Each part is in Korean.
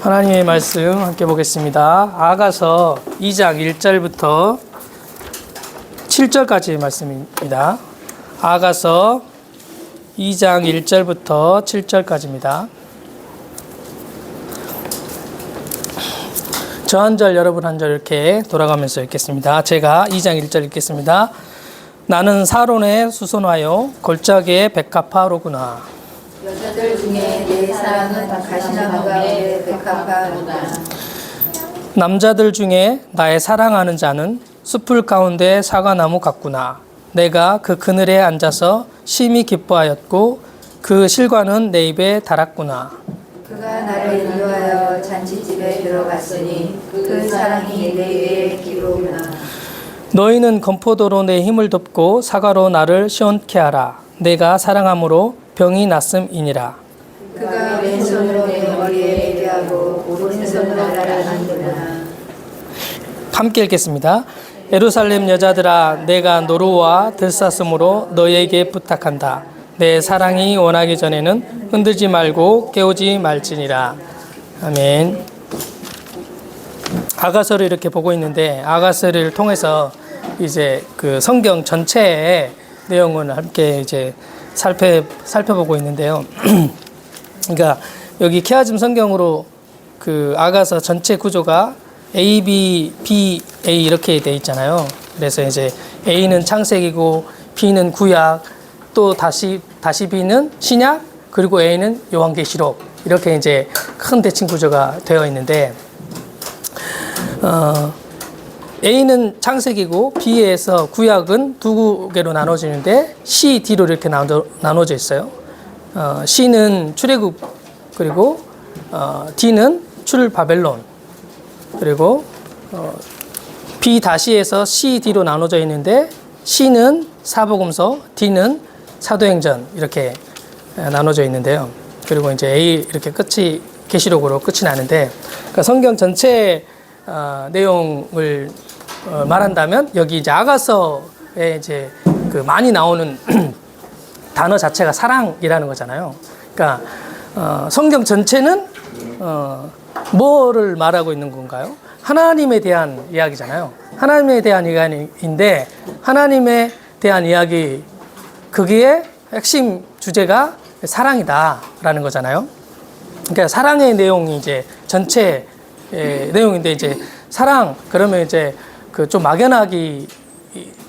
하나님의 말씀 함께 보겠습니다. 아가서 2장 1절부터 7절까지의 말씀입니다. 아가서 2장 1절부터 7절까지입니다. 저 한 절 여러분 한 절 이렇게 돌아가면서 읽겠습니다. 제가 2장 1절 읽겠습니다. 나는 사론에 수선하여 골짜기에 백합화로구나. 여자들 중에 내 사랑은 가시나무가 내 백합화로다. 남자들 중에 나의 사랑하는 자는 숲풀 가운데 사과나무 같구나. 내가 그 그늘에 앉아서 심히 기뻐하였고 그 실과는 내 입에 달았구나. 그가 나를 인도하여 잔치집에 들어갔으니 그 사랑이 내 입에 기로구나. 너희는 건포도로 내 힘을 덮고 사과로 나를 시원케 하라. 내가 사랑함으로 병이 났음이니라. 그가 왼손으로 내 머리에 베게 하고 오른손으로 나를 안구나. 함께 읽겠습니다. 예루살렘 여자들아, 내가 노루와 들사슴으로 너희에게 부탁한다. 내 사랑이 원하기 전에는 흔들지 말고 깨우지 말지니라. 아멘. 아가서를 이렇게 보고 있는데, 아가서를 통해서 이제 그 성경 전체의 내용을 함께 이제 살펴보고 있는데요. 그러니까 여기 케아즘 성경으로 그 아가서 전체 구조가 A, B, B, A 이렇게 돼 있잖아요. 그래서 이제 A는 창세기고 B는 구약, 또 다시 B는 신약, 그리고 A는 요한계시록, 이렇게 이제 큰 대칭 구조가 되어 있는데, A는 창세기고 B에서 구약은 두 개로 나눠지는데 C, D로 이렇게 나눠져 있어요. C는 출애굽, 그리고 D는 출바벨론, 그리고 B-에서 C, D로 나눠져 있는데 C는 사복음서, D는 사도행전, 이렇게 나눠져 있는데요. 그리고 이제 A 이렇게 끝이 계시록으로 끝이 나는데, 그러니까 성경 전체 내용을 말한다면 여기 이제 아가서에 이제 그 많이 나오는 단어 자체가 사랑이라는 거잖아요. 그러니까 성경 전체는 뭐를 말하고 있는 건가요? 하나님에 대한 이야기잖아요. 하나님에 대한 이야기인데, 하나님에 대한 이야기, 거기에 핵심 주제가 사랑이다라는 거잖아요. 그러니까 사랑의 내용이 이제 전체 내용인데, 이제 사랑 그러면 이제 그 좀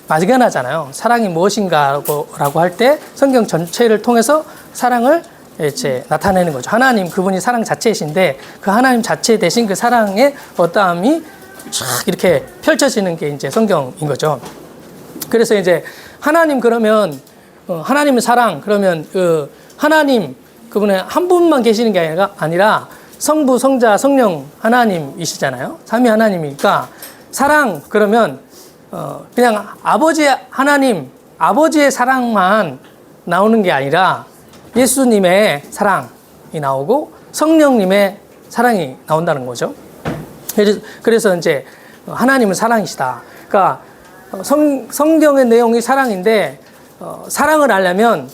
막연하잖아요. 사랑이 무엇인가라고 할 때 성경 전체를 통해서 사랑을 이제 나타내는 거죠. 하나님 그분이 사랑 자체이신데, 그 하나님 자체 대신 그 사랑의 어떠함이 쫙 이렇게 펼쳐지는 게 이제 성경인 거죠. 그래서 이제 하나님 그러면 하나님은 사랑, 그러면 그 하나님 그분의 한 분만 계시는 게 아니라 성부, 성자, 성령 하나님이시잖아요. 삼위 하나님이니까 사랑 그러면 그냥 아버지 하나님, 아버지의 사랑만 나오는 게 아니라 예수님의 사랑이 나오고 성령님의 사랑이 나온다는 거죠. 그래서 이제 하나님은 사랑이시다. 그러니까 성경의 내용이 사랑인데, 사랑을 알려면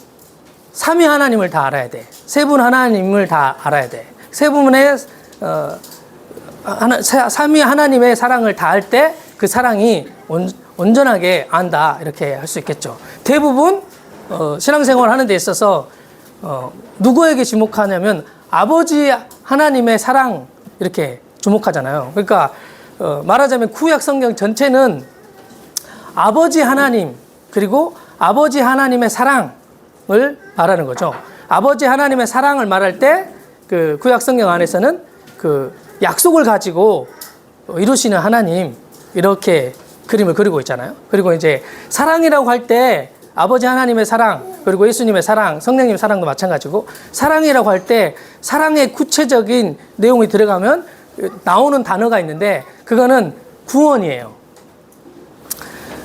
삼위 하나님을 다 알아야 돼. 세 분 하나님을 다 알아야 돼. 세 분의 삼위 하나님의 사랑을 다 알 때 그 사랑이 온전하게 안다, 이렇게 할 수 있겠죠. 대부분 신앙생활 하는 데 있어서 누구에게 주목하냐면 아버지 하나님의 사랑, 이렇게 주목하잖아요. 그러니까 말하자면 구약 성경 전체는 아버지 하나님, 그리고 아버지 하나님의 사랑을 말하는 거죠. 아버지 하나님의 사랑을 말할 때 그 구약 성경 안에서는 그 약속을 가지고 이루시는 하나님, 이렇게 그림을 그리고 있잖아요. 그리고 이제 사랑이라고 할 때 아버지 하나님의 사랑, 그리고 예수님의 사랑, 성령님의 사랑도 마찬가지고, 사랑이라고 할 때 사랑의 구체적인 내용이 들어가면 나오는 단어가 있는데, 그거는 구원이에요.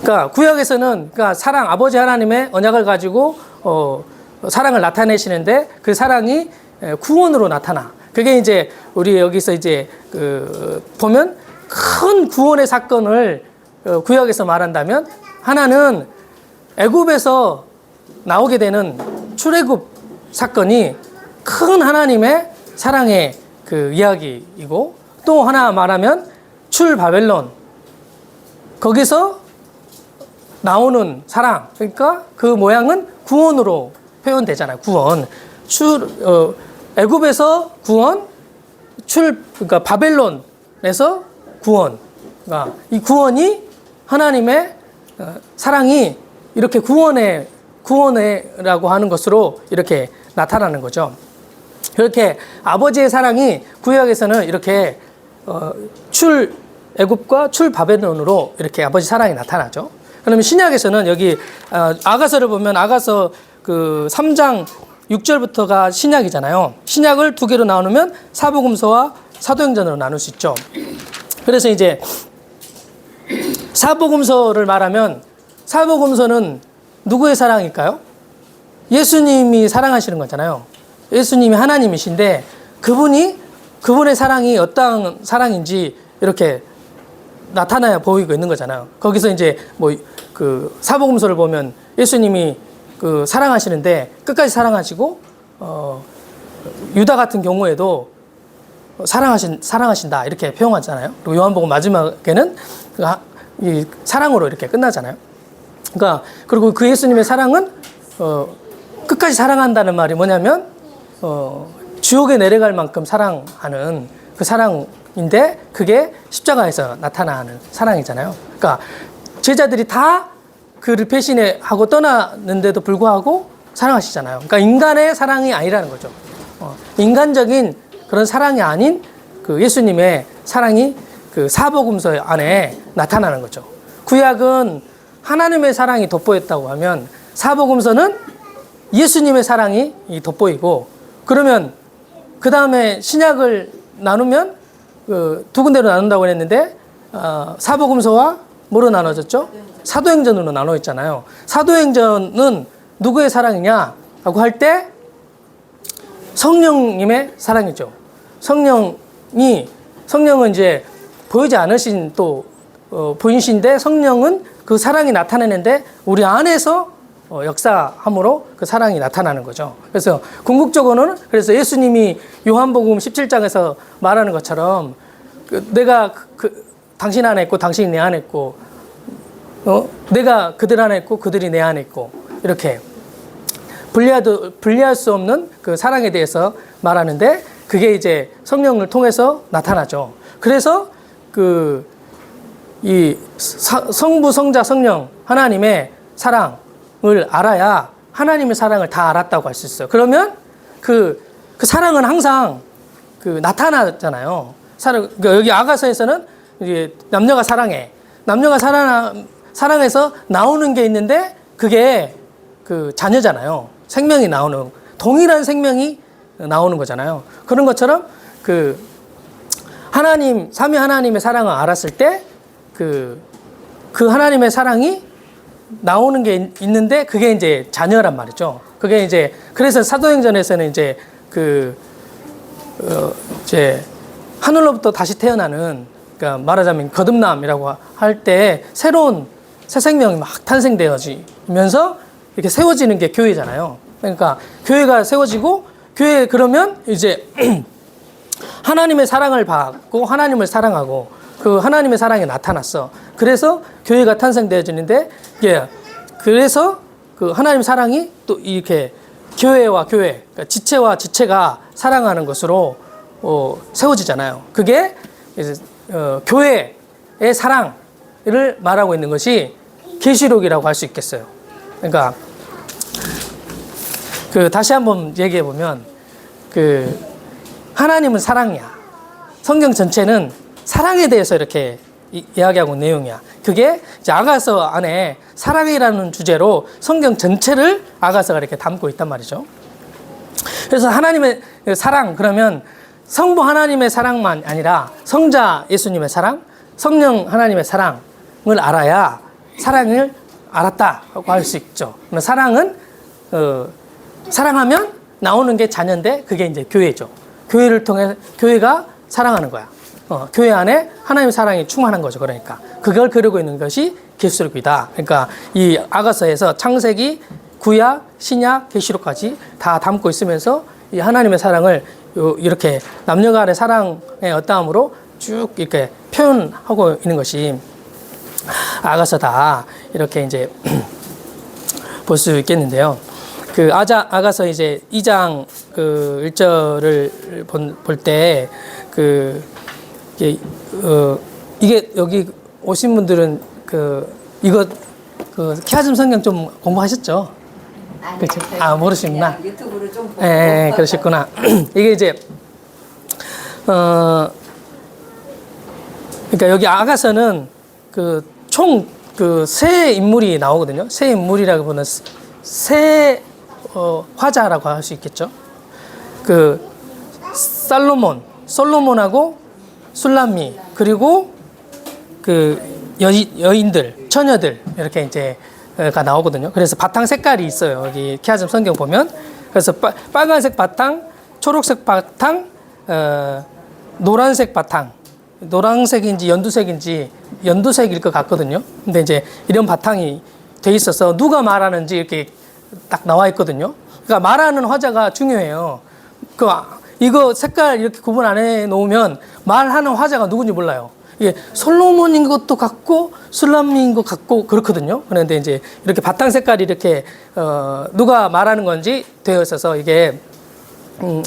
그러니까 구약에서는 그러니까 사랑, 아버지 하나님의 언약을 가지고 사랑을 나타내시는데, 그 사랑이 구원으로 나타나. 그게 이제 우리 여기서 이제 보면 큰 구원의 사건을 구약에서 말한다면, 하나는 애굽에서 나오게 되는 출애굽 사건이 큰 하나님의 사랑의 그 이야기이고, 또 하나 말하면 출 바벨론, 거기서 나오는 사랑, 그러니까 그 모양은 구원으로 표현되잖아요. 구원. 애굽에서 구원, 그러니까 바벨론에서 구원. 그러니까 이 구원이 하나님의 사랑이 이렇게 구원이라고 하는 것으로 이렇게 나타나는 거죠. 이렇게 아버지의 사랑이 구약에서는 이렇게 애굽과 출 바벨론으로 이렇게 아버지 사랑이 나타나죠. 그러면 신약에서는 여기 아가서를 보면 아가서 그 3장 6절부터가 신약이잖아요. 신약을 두 개로 나누면 사복음서와 사도행전으로 나눌 수 있죠. 그래서 이제 사복음서를 말하면 사복음서는 누구의 사랑일까요? 예수님이 사랑하시는 거잖아요. 예수님이 하나님이신데 그분의 사랑이 어떤 사랑인지 이렇게 나타나야 보이고 있는 거잖아요. 거기서 이제 뭐 그 사복음서를 보면 예수님이 그 사랑하시는데 끝까지 사랑하시고 유다 같은 경우에도 사랑하신다 이렇게 표현하잖아요. 그리고 요한복음 마지막에는 이 사랑으로 이렇게 끝나잖아요. 그러니까 그리고 그 예수님의 사랑은 끝까지 사랑한다는 말이 뭐냐면 지옥에 내려갈 만큼 사랑하는 그 사랑인데 그게 십자가에서 나타나는 사랑이잖아요. 그러니까 제자들이 다 그를 배신하고 떠났는데도 불구하고 사랑하시잖아요. 그러니까 인간의 사랑이 아니라는 거죠. 인간적인 그런 사랑이 아닌 그 예수님의 사랑이 그 사복음서 안에 나타나는 거죠. 구약은 하나님의 사랑이 돋보였다고 하면 사복음서는 예수님의 사랑이 돋보이고, 그러면 그 다음에 신약을 나누면 두 군데로 나눈다고 했는데 사복음서와 뭐로 나눠졌죠? 사도행전으로 나눠 있잖아요. 사도행전은 누구의 사랑이냐라고 할 때 성령님의 사랑이죠. 성령은 이제 보이지 않으신 또 보이신데 성령은 그 사랑이 나타내는데 우리 안에서 역사함으로 그 사랑이 나타나는 거죠. 그래서 궁극적으로는 그래서 예수님이 요한복음 17장에서 말하는 것처럼 내가 당신 안에 있고 당신이 내 안에 있고 내가 그들 안에 있고 그들이 내 안에 있고 이렇게 분리할 수 없는 그 사랑에 대해서 말하는데 그게 이제 성령을 통해서 나타나죠. 그래서 이 성부, 성자, 성령 하나님의 사랑을 알아야 하나님의 사랑을 다 알았다고 할 수 있어요. 그러면 그 사랑은 항상 나타나잖아요. 그러니까 여기 아가서에서는 이제 남녀가 사랑해. 남녀가 사랑해서 나오는 게 있는데 그게 그 자녀잖아요. 생명이 나오는 동일한 생명이 나오는 거잖아요. 그런 것처럼 삼위 하나님의 사랑을 알았을 때 그 하나님의 사랑이 나오는 게 있는데 그게 이제 자녀란 말이죠. 그게 이제 그래서 사도행전에서는 이제 이제 하늘로부터 다시 태어나는, 그러니까 말하자면 거듭남이라고 할 때 새로운 새 생명이 막 탄생되어지면서 이렇게 세워지는 게 교회잖아요. 그러니까 교회가 세워지고 교회 그러면 이제 하나님의 사랑을 받고 하나님을 사랑하고 그 하나님의 사랑이 나타났어. 그래서 교회가 탄생되어지는데 그래서 그 하나님 사랑이 또 이렇게 교회와 교회, 그러니까 지체와 지체가 사랑하는 것으로 세워지잖아요. 그게 이제 교회의 사랑을 말하고 있는 것이 계시록이라고 할 수 있겠어요. 그러니까 다시 한번 얘기해 보면 하나님은 사랑이야. 성경 전체는 사랑에 대해서 이렇게 이야기하고 있는 내용이야. 그게 이제 아가서 안에 사랑이라는 주제로 성경 전체를 아가서가 이렇게 담고 있단 말이죠. 그래서 하나님의 사랑, 그러면 성부 하나님의 사랑만 아니라 성자 예수님의 사랑, 성령 하나님의 사랑을 알아야 사랑을 알았다고 할 수 있죠. 사랑은 사랑하면 나오는 게 자녀인데 그게 이제 교회죠. 교회를 통해 교회가 사랑하는 거야. 교회 안에 하나님의 사랑이 충만한 거죠. 그러니까 그걸 그리고 있는 것이 계시록이다. 그러니까 이 아가서에서 창세기, 구약, 신약, 계시록까지 다 담고 있으면서 이 하나님의 사랑을 이렇게 남녀 간의 사랑의 어떠함으로 쭉 이렇게 표현하고 있는 것이 아가서다. 이렇게 이제 볼 수 있겠는데요. 그 아가서 이제 2장 그 1절을 볼 때 이게 여기 오신 분들은 이거 키아즘 성경 좀 공부하셨죠? 그렇죠? 아, 모르시구나. 유튜브를 좀 보고. 예, 그러셨구나. 이게 이제 그러니까 여기 아가서는 총 세 인물이 나오거든요. 세 인물이라고 보면 세 화자라고 할 수 있겠죠. 솔로몬하고 술람미, 그리고 여인들, 처녀들 이렇게 이제가 나오거든요. 그래서 바탕 색깔이 있어요. 여기 키아즘 성경 보면. 그래서 빨간색 바탕, 초록색 바탕, 노란색 바탕. 노란색인지 연두색일 것 같거든요. 근데 이제 이런 바탕이 돼 있어서 누가 말하는지 이렇게 딱 나와 있거든요. 그러니까 말하는 화자가 중요해요. 이거 색깔 이렇게 구분 안 해 놓으면 말하는 화자가 누군지 몰라요. 이게 솔로몬인 것도 같고 술람미인 것 같고 그렇거든요. 그런데 이제 이렇게 바탕 색깔이 이렇게 누가 말하는 건지 되어 있어서 이게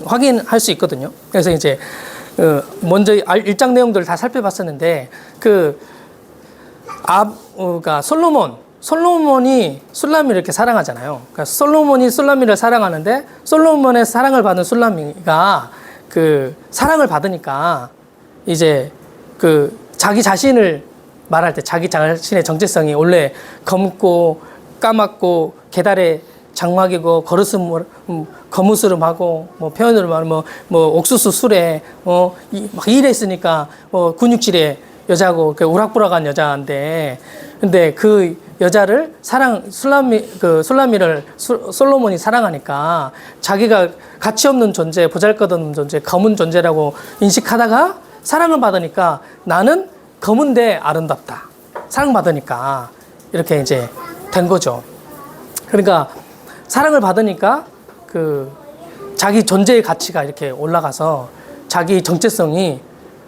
확인할 수 있거든요. 그래서 이제 먼저 1장 내용들을 다 살펴봤었는데 그러니까 솔로몬이 술람미를 이렇게 사랑하잖아요. 그러니까 솔로몬이 술람미를 사랑하는데 솔로몬의 사랑을 받은 술람미가 사랑을 받으니까 이제 자기 자신을 말할 때 자기 자신의 정체성이 원래 검고 까맣고 계달에 장막이고 거무스름하고 표현으로 말하면 옥수수 술에 막 이랬으니까 근육질의 여자고 우락부락한 여자인데, 근데 그 여자를 술람미를 솔로몬이 사랑하니까 자기가 가치 없는 존재, 보잘것없는 존재, 검은 존재라고 인식하다가 사랑을 받으니까 나는 검은데 아름답다. 사랑받으니까 이렇게 이제 된 거죠. 그러니까 사랑을 받으니까 자기 존재의 가치가 이렇게 올라가서 자기 정체성이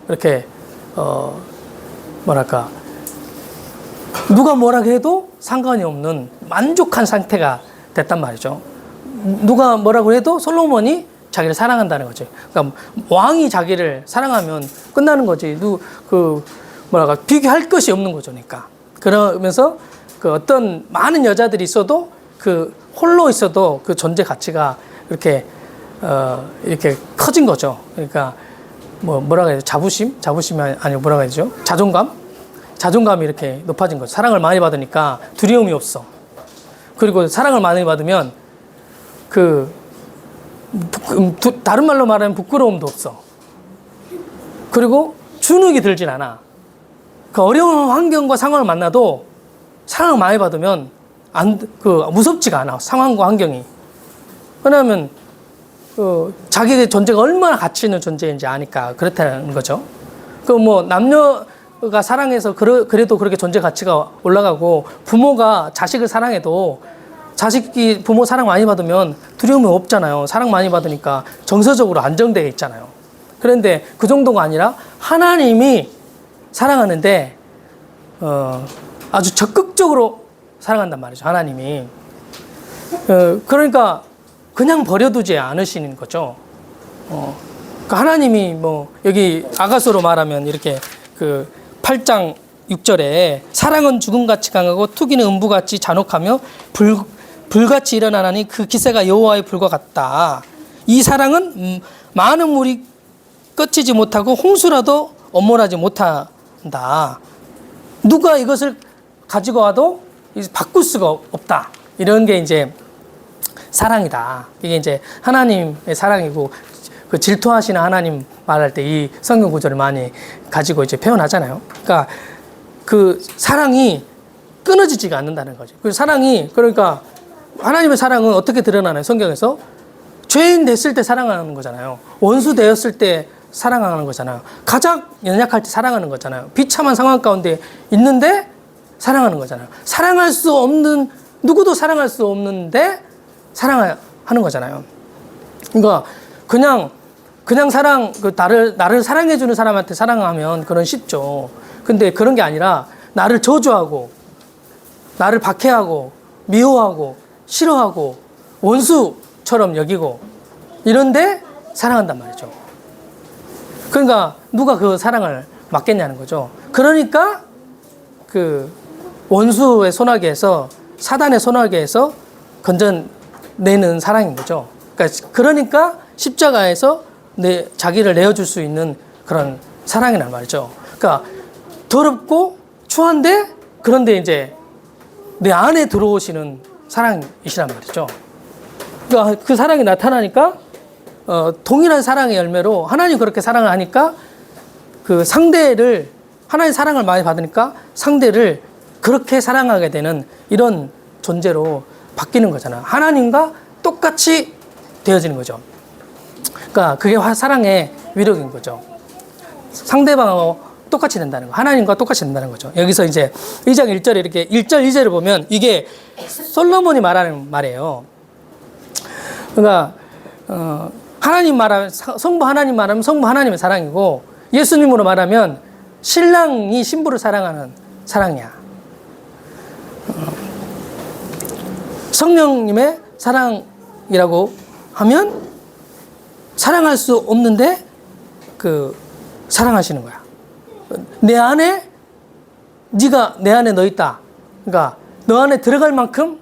이렇게 뭐랄까 누가 뭐라고 해도 상관이 없는 만족한 상태가 됐단 말이죠. 누가 뭐라고 해도 솔로몬이 자기를 사랑한다는 거지. 그러니까 왕이 자기를 사랑하면 끝나는 거지. 뭐랄까 비교할 것이 없는 거죠. 그러니까 그러면서 어떤 많은 여자들이 있어도 홀로 있어도 그 존재 가치가 이렇게 커진 거죠. 그러니까 뭐라고 해야 되죠? 자부심이 아니고 뭐라고 해야 되죠? 자존감이 이렇게 높아진 거죠. 사랑을 많이 받으니까 두려움이 없어. 그리고 사랑을 많이 받으면 다른 말로 말하면 부끄러움도 없어. 그리고 주눅이 들진 않아. 어려운 환경과 상황을 만나도 사랑을 많이 받으면 무섭지가 않아. 상황과 환경이. 왜냐하면 자기의 존재가 얼마나 가치 있는 존재인지 아니까 그렇다는 거죠. 남녀가 사랑해서 그래도 그렇게 존재 가치가 올라가고, 부모가 자식을 사랑해도 자식이 부모 사랑 많이 받으면 두려움이 없잖아요. 사랑 많이 받으니까 정서적으로 안정되어 있잖아요. 그런데 그 정도가 아니라 하나님이 사랑하는데 아주 적극적으로 사랑한단 말이죠. 하나님이. 그러니까 그냥 버려두지 않으시는 거죠. 그러니까 하나님이 여기 아가서로 말하면 이렇게 8장 6절에 사랑은 죽음같이 강하고 투기는 음부같이 잔혹하며 불같이 일어나나니 그 기세가 여호와의 불과 같다. 이 사랑은 많은 물이 끝이지 못하고 홍수라도 엄몰하지 못한다. 누가 이것을 가지고 와도 바꿀 수가 없다. 이런 게 이제 사랑이다. 이게 이제 하나님의 사랑이고, 질투하시는 하나님 말할 때 이 성경 구절을 많이 가지고 이제 표현하잖아요. 그러니까 사랑이 끊어지지가 않는다는 거죠. 그러니까 하나님의 사랑은 어떻게 드러나나요? 성경에서 죄인 됐을 때 사랑하는 거잖아요. 원수 되었을 때 사랑하는 거잖아요. 가장 연약할 때 사랑하는 거잖아요. 비참한 상황 가운데 있는데 사랑하는 거잖아요. 누구도 사랑할 수 없는데 사랑하는 거잖아요. 그러니까 그냥 그냥 나를 사랑해주는 사람한테 사랑하면 그건 쉽죠. 근데 그런 게 아니라 나를 저주하고, 나를 박해하고, 미워하고, 싫어하고, 원수처럼 여기고, 이런데 사랑한단 말이죠. 그러니까 누가 그 사랑을 막겠냐는 거죠. 그러니까 그 원수의 소나기에서, 사단의 소나기에서 건져내는 사랑인 거죠. 그러니까 십자가에서 자기를 내어줄 수 있는 그런 사랑이란 말이죠. 그러니까 더럽고 추한데, 그런데 이제 내 안에 들어오시는 사랑이시란 말이죠. 그러니까 그 사랑이 나타나니까 동일한 사랑의 열매로 하나님 그렇게 사랑을 하니까 그 상대를, 하나님 사랑을 많이 받으니까 상대를 그렇게 사랑하게 되는 이런 존재로 바뀌는 거잖아요. 하나님과 똑같이 되어지는 거죠. 그러니까 그게 사랑의 위력인 거죠. 상대방하고 똑같이 된다는 거. 하나님과 똑같이 된다는 거죠. 여기서 이제 2장 1절에 이렇게 1절 2절을 보면 이게 솔로몬이 말하는 말이에요. 그러니까 하나님 말하면, 성부 하나님 말하면 성부 하나님의 사랑이고, 예수님으로 말하면 신랑이 신부를 사랑하는 사랑이야. 성령님의 사랑이라고 하면 사랑할 수 없는데 사랑하시는 거야. 내 안에, 네가 내 안에 너 있다. 그러니까 너 안에 들어갈 만큼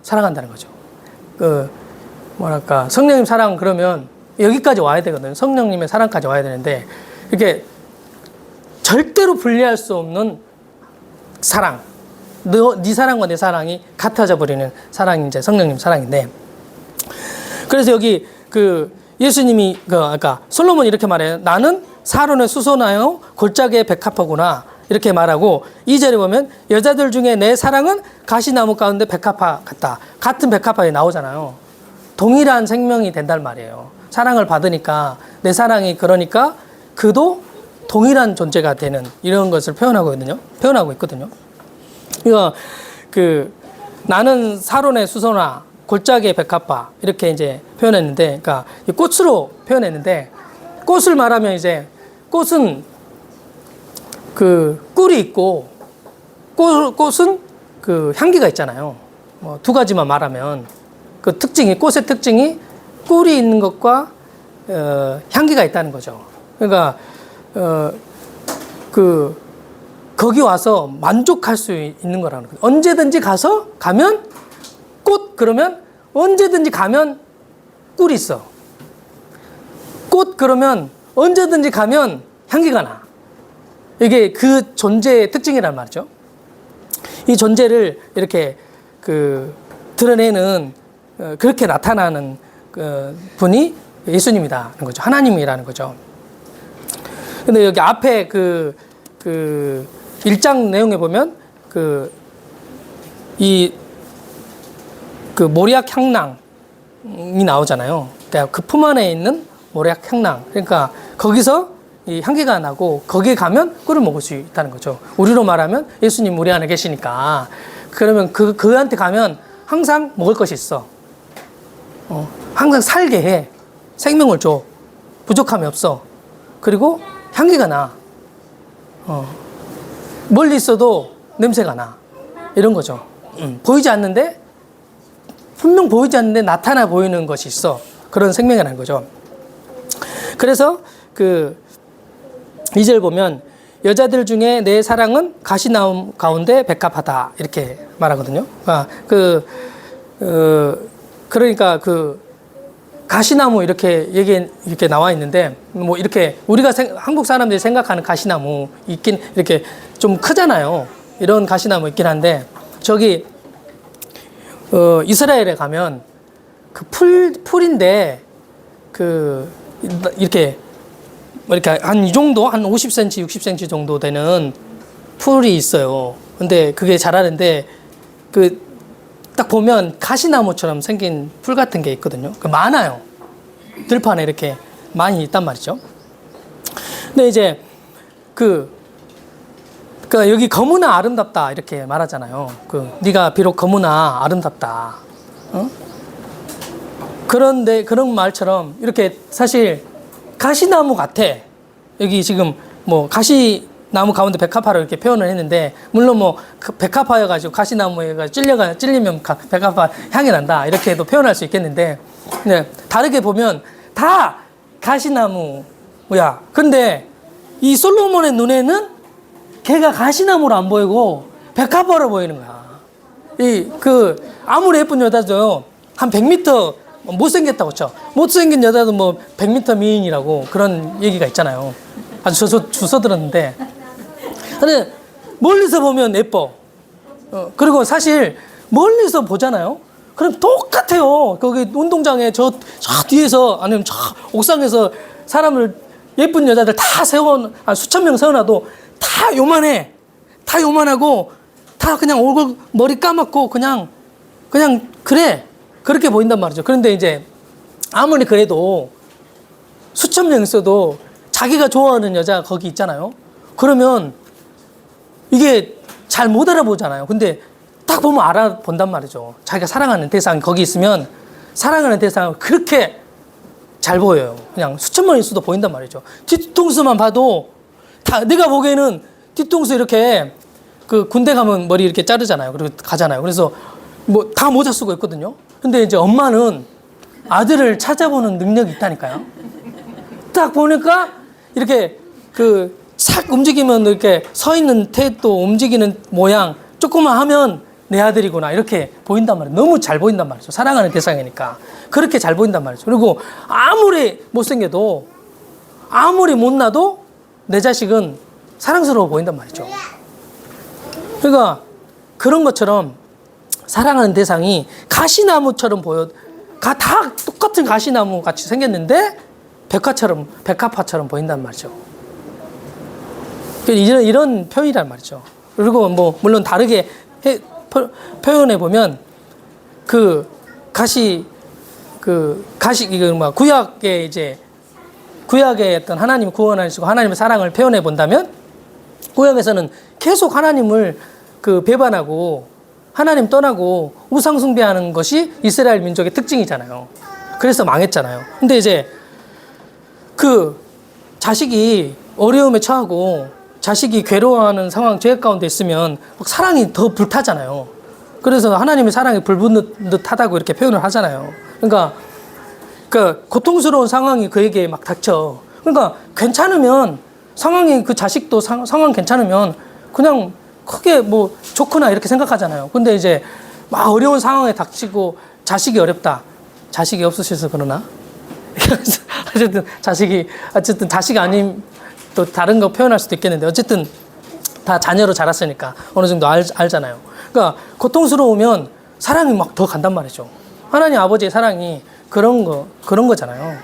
사랑한다는 거죠. 성령님 사랑 그러면 여기까지 와야 되거든요. 성령님의 사랑까지 와야 되는데, 이렇게 절대로 분리할 수 없는 사랑. 네 사랑과 내 사랑이 같아져 버리는 사랑이 이제 성령님 사랑인데, 그래서 여기 예수님이 아까 솔로몬이 이렇게 말해요. 나는 사론에 수선하여 골짜기에 백합화구나, 이렇게 말하고, 2절에 보면 여자들 중에 내 사랑은 가시나무 가운데 백합화 같다. 같은 백합화에 나오잖아요. 동일한 생명이 된단 말이에요. 사랑을 받으니까 내 사랑이, 그러니까 그도 동일한 존재가 되는 이런 것을 표현하고 있거든요. 그러니까 나는 사론의 수선화, 골짜기의 백합화, 이렇게 이제 표현했는데, 그러니까 꽃으로 표현했는데, 꽃을 말하면 이제 꽃은 꿀이 있고, 꽃은 향기가 있잖아요. 두 가지만 말하면 꽃의 특징이 꿀이 있는 것과 향기가 있다는 거죠. 그러니까 거기 와서 만족할 수 있는 거라는 거예요. 언제든지 가면 꽃, 그러면 언제든지 가면 꿀이 있어. 꽃, 그러면 언제든지 가면 향기가 나. 이게 그 존재의 특징이란 말이죠. 이 존재를 이렇게 드러내는, 그렇게 나타나는 분이 예수님이라는 거죠. 하나님이라는 거죠. 근데 여기 앞에 1장 내용에 보면 모리악 향낭이 나오잖아요. 그러니까 그 품 안에 있는 모리악 향낭. 그러니까 거기서 이 향기가 나고, 거기에 가면 꿀을 먹을 수 있다는 거죠. 우리로 말하면 예수님 우리 안에 계시니까, 그러면 그한테 가면 항상 먹을 것이 있어. 항상 살게 해. 생명을 줘. 부족함이 없어. 그리고 향기가 나. 멀리 있어도 냄새가 나. 이런 거죠. 보이지 않는데, 분명 보이지 않는데 나타나 보이는 것이 있어. 그런 생명이라는 거죠. 그래서 2절 보면 여자들 중에 내 사랑은 가시나무 가운데 백합하다, 이렇게 말하거든요. 그러니까 가시나무 이렇게 이렇게 나와 있는데, 이렇게 우리가 한국 사람들이 생각하는 가시나무 있긴, 이렇게 좀 크잖아요. 이런 가시나무 있긴 한데, 저기 이스라엘에 가면 풀인데 이렇게 한 이 정도, 한 50cm, 60cm 정도 되는 풀이 있어요. 근데 그게 자라는데 딱 보면 가시나무처럼 생긴 풀 같은 게 있거든요. 많아요. 들판에 이렇게 많이 있단 말이죠. 근데 이제 여기 거무나 아름답다, 이렇게 말하잖아요. 네가 비록 거무나 아름답다. 그런데 그런 말처럼 이렇게 사실 가시나무 같아. 여기 지금 뭐 가시나무 가운데 백합화로 이렇게 표현을 했는데, 물론 뭐 백합화여가지고 가시나무에 찔리면 백합화 향이 난다, 이렇게도 표현할 수 있겠는데, 네, 다르게 보면 다 가시나무야. 근데 이 솔로몬의 눈에는 걔가 가시나무로 안 보이고 백합화로 보이는 거야. 아무리 예쁜 여자도 한 100m 못생겼다고 쳐. 못생긴 여자도 뭐 100m 미인이라고 그런 얘기가 있잖아요. 아주 주워 들었는데. 근데 멀리서 보면 예뻐. 그리고 사실 멀리서 보잖아요. 그럼 똑같아요. 거기 운동장에 저 뒤에서, 아니면 저 옥상에서 사람을, 예쁜 여자들 다 수천 명 세워놔도 다 요만해. 다 요만하고, 다 그냥 얼굴, 머리 까맣고, 그냥 그래. 그렇게 보인단 말이죠. 그런데 이제 아무리 그래도 수천 명 있어도 자기가 좋아하는 여자 거기 있잖아요. 그러면 이게 잘 못 알아보잖아요. 근데 딱 보면 알아본단 말이죠. 자기가 사랑하는 대상이 거기 있으면 사랑하는 대상은 그렇게 잘 보여요. 그냥 수천 명 있어도 보인단 말이죠. 뒤통수만 봐도 다, 내가 보기에는 뒤통수 이렇게 그 군대 가면 머리 이렇게 자르잖아요. 그리고 가잖아요. 그래서 뭐 다 모자 쓰고 있거든요. 근데 이제 엄마는 아들을 찾아보는 능력이 있다니까요. 딱 보니까 이렇게 싹 움직이면 이렇게 서 있는 태도, 움직이는 모양 조금만 하면 내 아들이구나, 이렇게 보인단 말이에요. 너무 잘 보인단 말이죠. 사랑하는 대상이니까 그렇게 잘 보인단 말이죠. 그리고 아무리 못생겨도, 아무리 못나도 내 자식은 사랑스러워 보인단 말이죠. 그러니까 그런 것처럼 사랑하는 대상이 가시나무처럼 다 똑같은 가시나무 같이 생겼는데 백합화처럼 보인단 말이죠. 이런 표현이란 말이죠. 그리고 뭐 물론 다르게 표현해 보면 구약의 어떤 하나님 구원하시고 하나님의 사랑을 표현해 본다면, 구약에서는 계속 하나님을 배반하고 하나님 떠나고 우상 숭배하는 것이 이스라엘 민족의 특징이잖아요. 그래서 망했잖아요. 근데 이제 자식이 어려움에 처하고 자식이 괴로워하는 상황, 죄악 가운데 있으면 사랑이 더 불타잖아요. 그래서 하나님의 사랑이 불붙는 듯하다고 이렇게 표현을 하잖아요. 그러니까 고통스러운 상황이 그에게 막 닥쳐. 그러니까 괜찮으면, 상황이, 그 자식도 상황 괜찮으면 그냥 크게 뭐 좋구나 이렇게 생각하잖아요. 근데 이제 막 어려운 상황에 닥치고 자식이 어렵다. 자식이 없으셔서 그러나? 어쨌든 자식이 아닌 또 다른 거 표현할 수도 있겠는데, 어쨌든 다 자녀로 자랐으니까 어느 정도 알잖아요. 그러니까 고통스러우면 사랑이 막 더 간단 말이죠. 하나님 아버지의 사랑이 그런 거잖아요.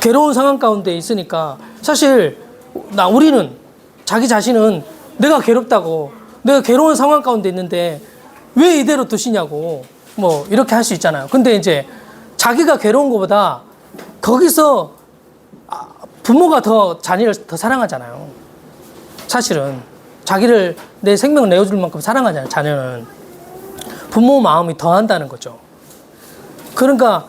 괴로운 상황 가운데 있으니까 사실 우리는, 자기 자신은 내가 괴롭다고, 내가 괴로운 상황 가운데 있는데 왜 이대로 두시냐고 뭐 이렇게 할 수 있잖아요. 근데 이제 자기가 괴로운 것보다 거기서 부모가 더 자녀를 더 사랑하잖아요. 사실은 자기를, 내 생명을 내어줄 만큼 사랑하잖아요. 자녀는 부모 마음이 더 한다는 거죠. 그러니까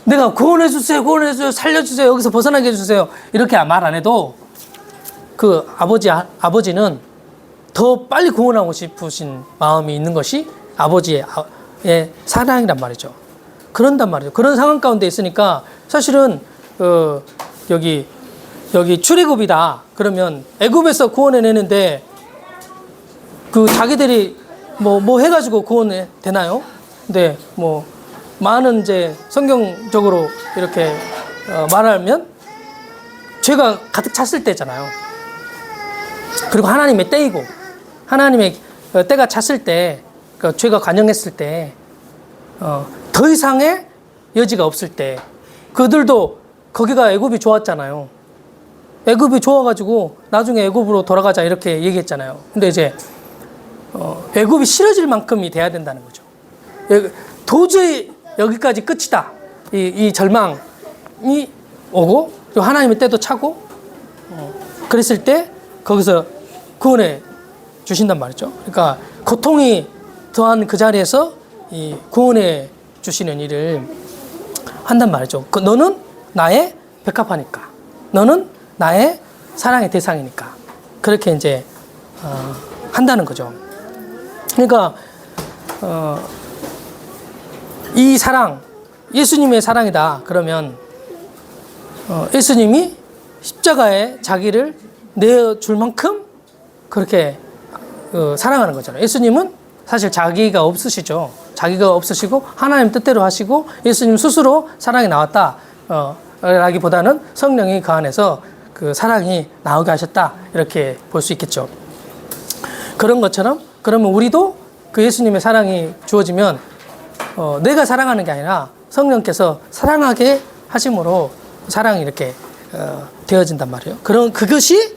내가 구원해주세요, 살려주세요, 여기서 벗어나게 해주세요, 이렇게 말 안 해도 아버지는 더 빨리 구원하고 싶으신 마음이 있는 것이 아버지의 사랑이란 말이죠. 그런단 말이죠. 그런 상황 가운데 있으니까 사실은 여기 출애굽이다 그러면 애굽에서 구원해내는데 자기들이 뭐 해가지고 구원해 되나요? 근데 뭐 많은 이제 성경적으로 이렇게 말하면 죄가 가득 찼을 때잖아요. 그리고 하나님의 때이고, 하나님의 때가 찼을 때, 죄가 관영했을 때, 더 이상의 여지가 없을 때, 그들도 거기가 애굽이 좋았잖아요. 애굽이 좋아가지고 나중에 애굽으로 돌아가자 이렇게 얘기했잖아요. 근데 이제 애굽이 싫어질 만큼이 돼야 된다는 거죠. 도저히 여기까지 끝이다. 이 절망이 오고, 또 하나님의 때도 차고, 그랬을 때 거기서 구원해 주신단 말이죠. 그러니까 고통이 더한 그 자리에서 이 구원해 주시는 일을 한단 말이죠. 너는 나의 백합화니까. 너는 나의 사랑의 대상이니까. 그렇게 이제 한다는 거죠. 그러니까 이 사랑, 예수님의 사랑이다. 그러면 예수님이 십자가에 자기를 내어줄 만큼 그렇게 사랑하는 거잖아요. 예수님은 사실 자기가 없으시죠. 자기가 없으시고 하나님 뜻대로 하시고 예수님 스스로 사랑이 나왔다 라기보다는 성령이 그 안에서 그 사랑이 나오게 하셨다, 이렇게 볼 수 있겠죠. 그런 것처럼 그러면 우리도 그 예수님의 사랑이 주어지면 내가 사랑하는 게 아니라 성령께서 사랑하게 하심으로 사랑이 이렇게 되어진단 말이에요. 그런 그것이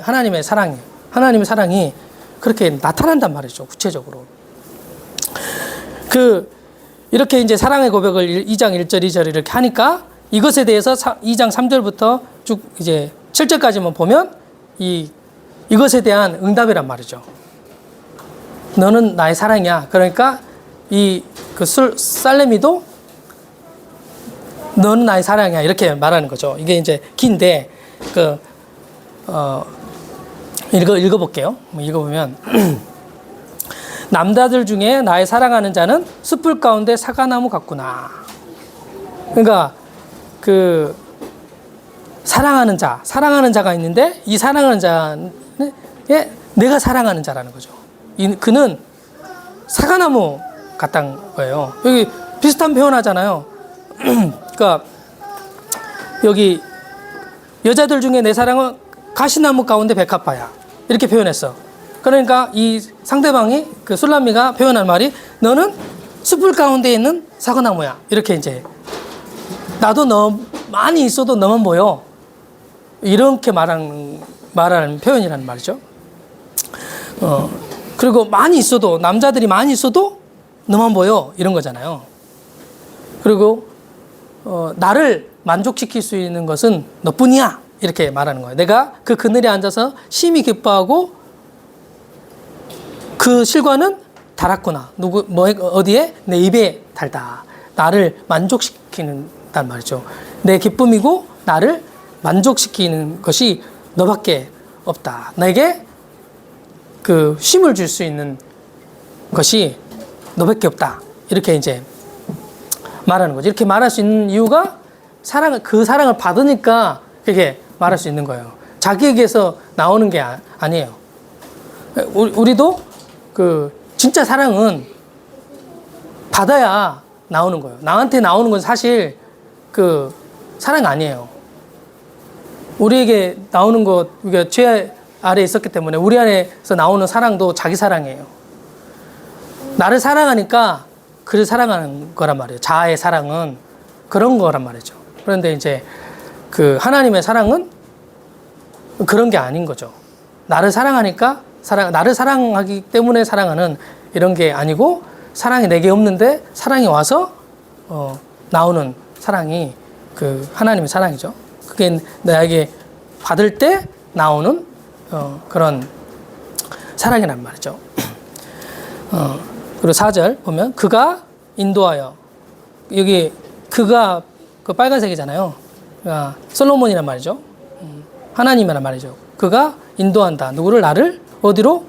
하나님의 사랑이에요. 하나님의 사랑이 그렇게 나타난단 말이죠. 구체적으로. 이렇게 이제 사랑의 고백을 2장 1절 2절 이렇게 하니까 이것에 대해서 2장 3절부터 쭉 이제 7절까지만 보면 이것에 대한 응답이란 말이죠. 너는 나의 사랑이야. 그러니까 살레미도 너는 나의 사랑이야, 이렇게 말하는 거죠. 이게 이제 긴데 읽어볼게요. 읽어보면 남자들 중에 나의 사랑하는 자는 숯불 가운데 사과나무 같구나. 그러니까 사랑하는 자가 있는데 이 사랑하는 자는 내가 사랑하는 자라는 거죠. 그는 사과나무 같다는 거예요. 여기 비슷한 표현하잖아요. 그러니까 여기 여자들 중에 내 사랑은 가시나무 가운데 백합화야, 이렇게 표현했어. 그러니까 이 상대방이 술람미가 표현한 말이 너는 숯불 가운데 있는 사과나무야, 이렇게 이제 나도 너 많이 있어도 너만 보여, 이렇게 말하는 표현이라는 말이죠. 그리고 많이 있어도, 남자들이 많이 있어도 너만 보여, 이런 거잖아요. 그리고 나를 만족시킬 수 있는 것은 너뿐이야, 이렇게 말하는 거예요. 내가 그 그늘에 앉아서 심히 기뻐하고 그 실과는 달았구나. 어디에? 내 입에 달다. 나를 만족시키는단 말이죠. 내 기쁨이고 나를 만족시키는 것이 너밖에 없다. 나에게 쉼을 줄 수 있는 것이 너밖에 없다. 이렇게 이제 말하는 거죠. 이렇게 말할 수 있는 이유가 그 사랑을 받으니까 그렇게 말할 수 있는 거예요. 자기에게서 나오는 게 아니에요. 우리도 진짜 사랑은 받아야 나오는 거예요. 나한테 나오는 건 사실 사랑 아니에요. 우리에게 나오는 것, 우리가 죄 아래에 있었기 때문에 우리 안에서 나오는 사랑도 자기 사랑이에요. 나를 사랑하니까 그를 사랑하는 거란 말이에요. 자아의 사랑은 그런 거란 말이죠. 그런데 이제 하나님의 사랑은 그런 게 아닌 거죠. 나를 사랑하니까 나를 사랑하기 때문에 사랑하는 이런 게 아니고, 사랑이 내게 없는데 사랑이 와서 나오는 사랑이 하나님의 사랑이죠. 그게 나에게 받을 때 나오는 그런 사랑이란 말이죠. 그리고 4절 보면 그가 인도하여, 여기 그가 빨간색이잖아요. 그러니까 솔로몬이란 말이죠. 하나님이란 말이죠. 그가 인도한다. 누구를? 나를 어디로?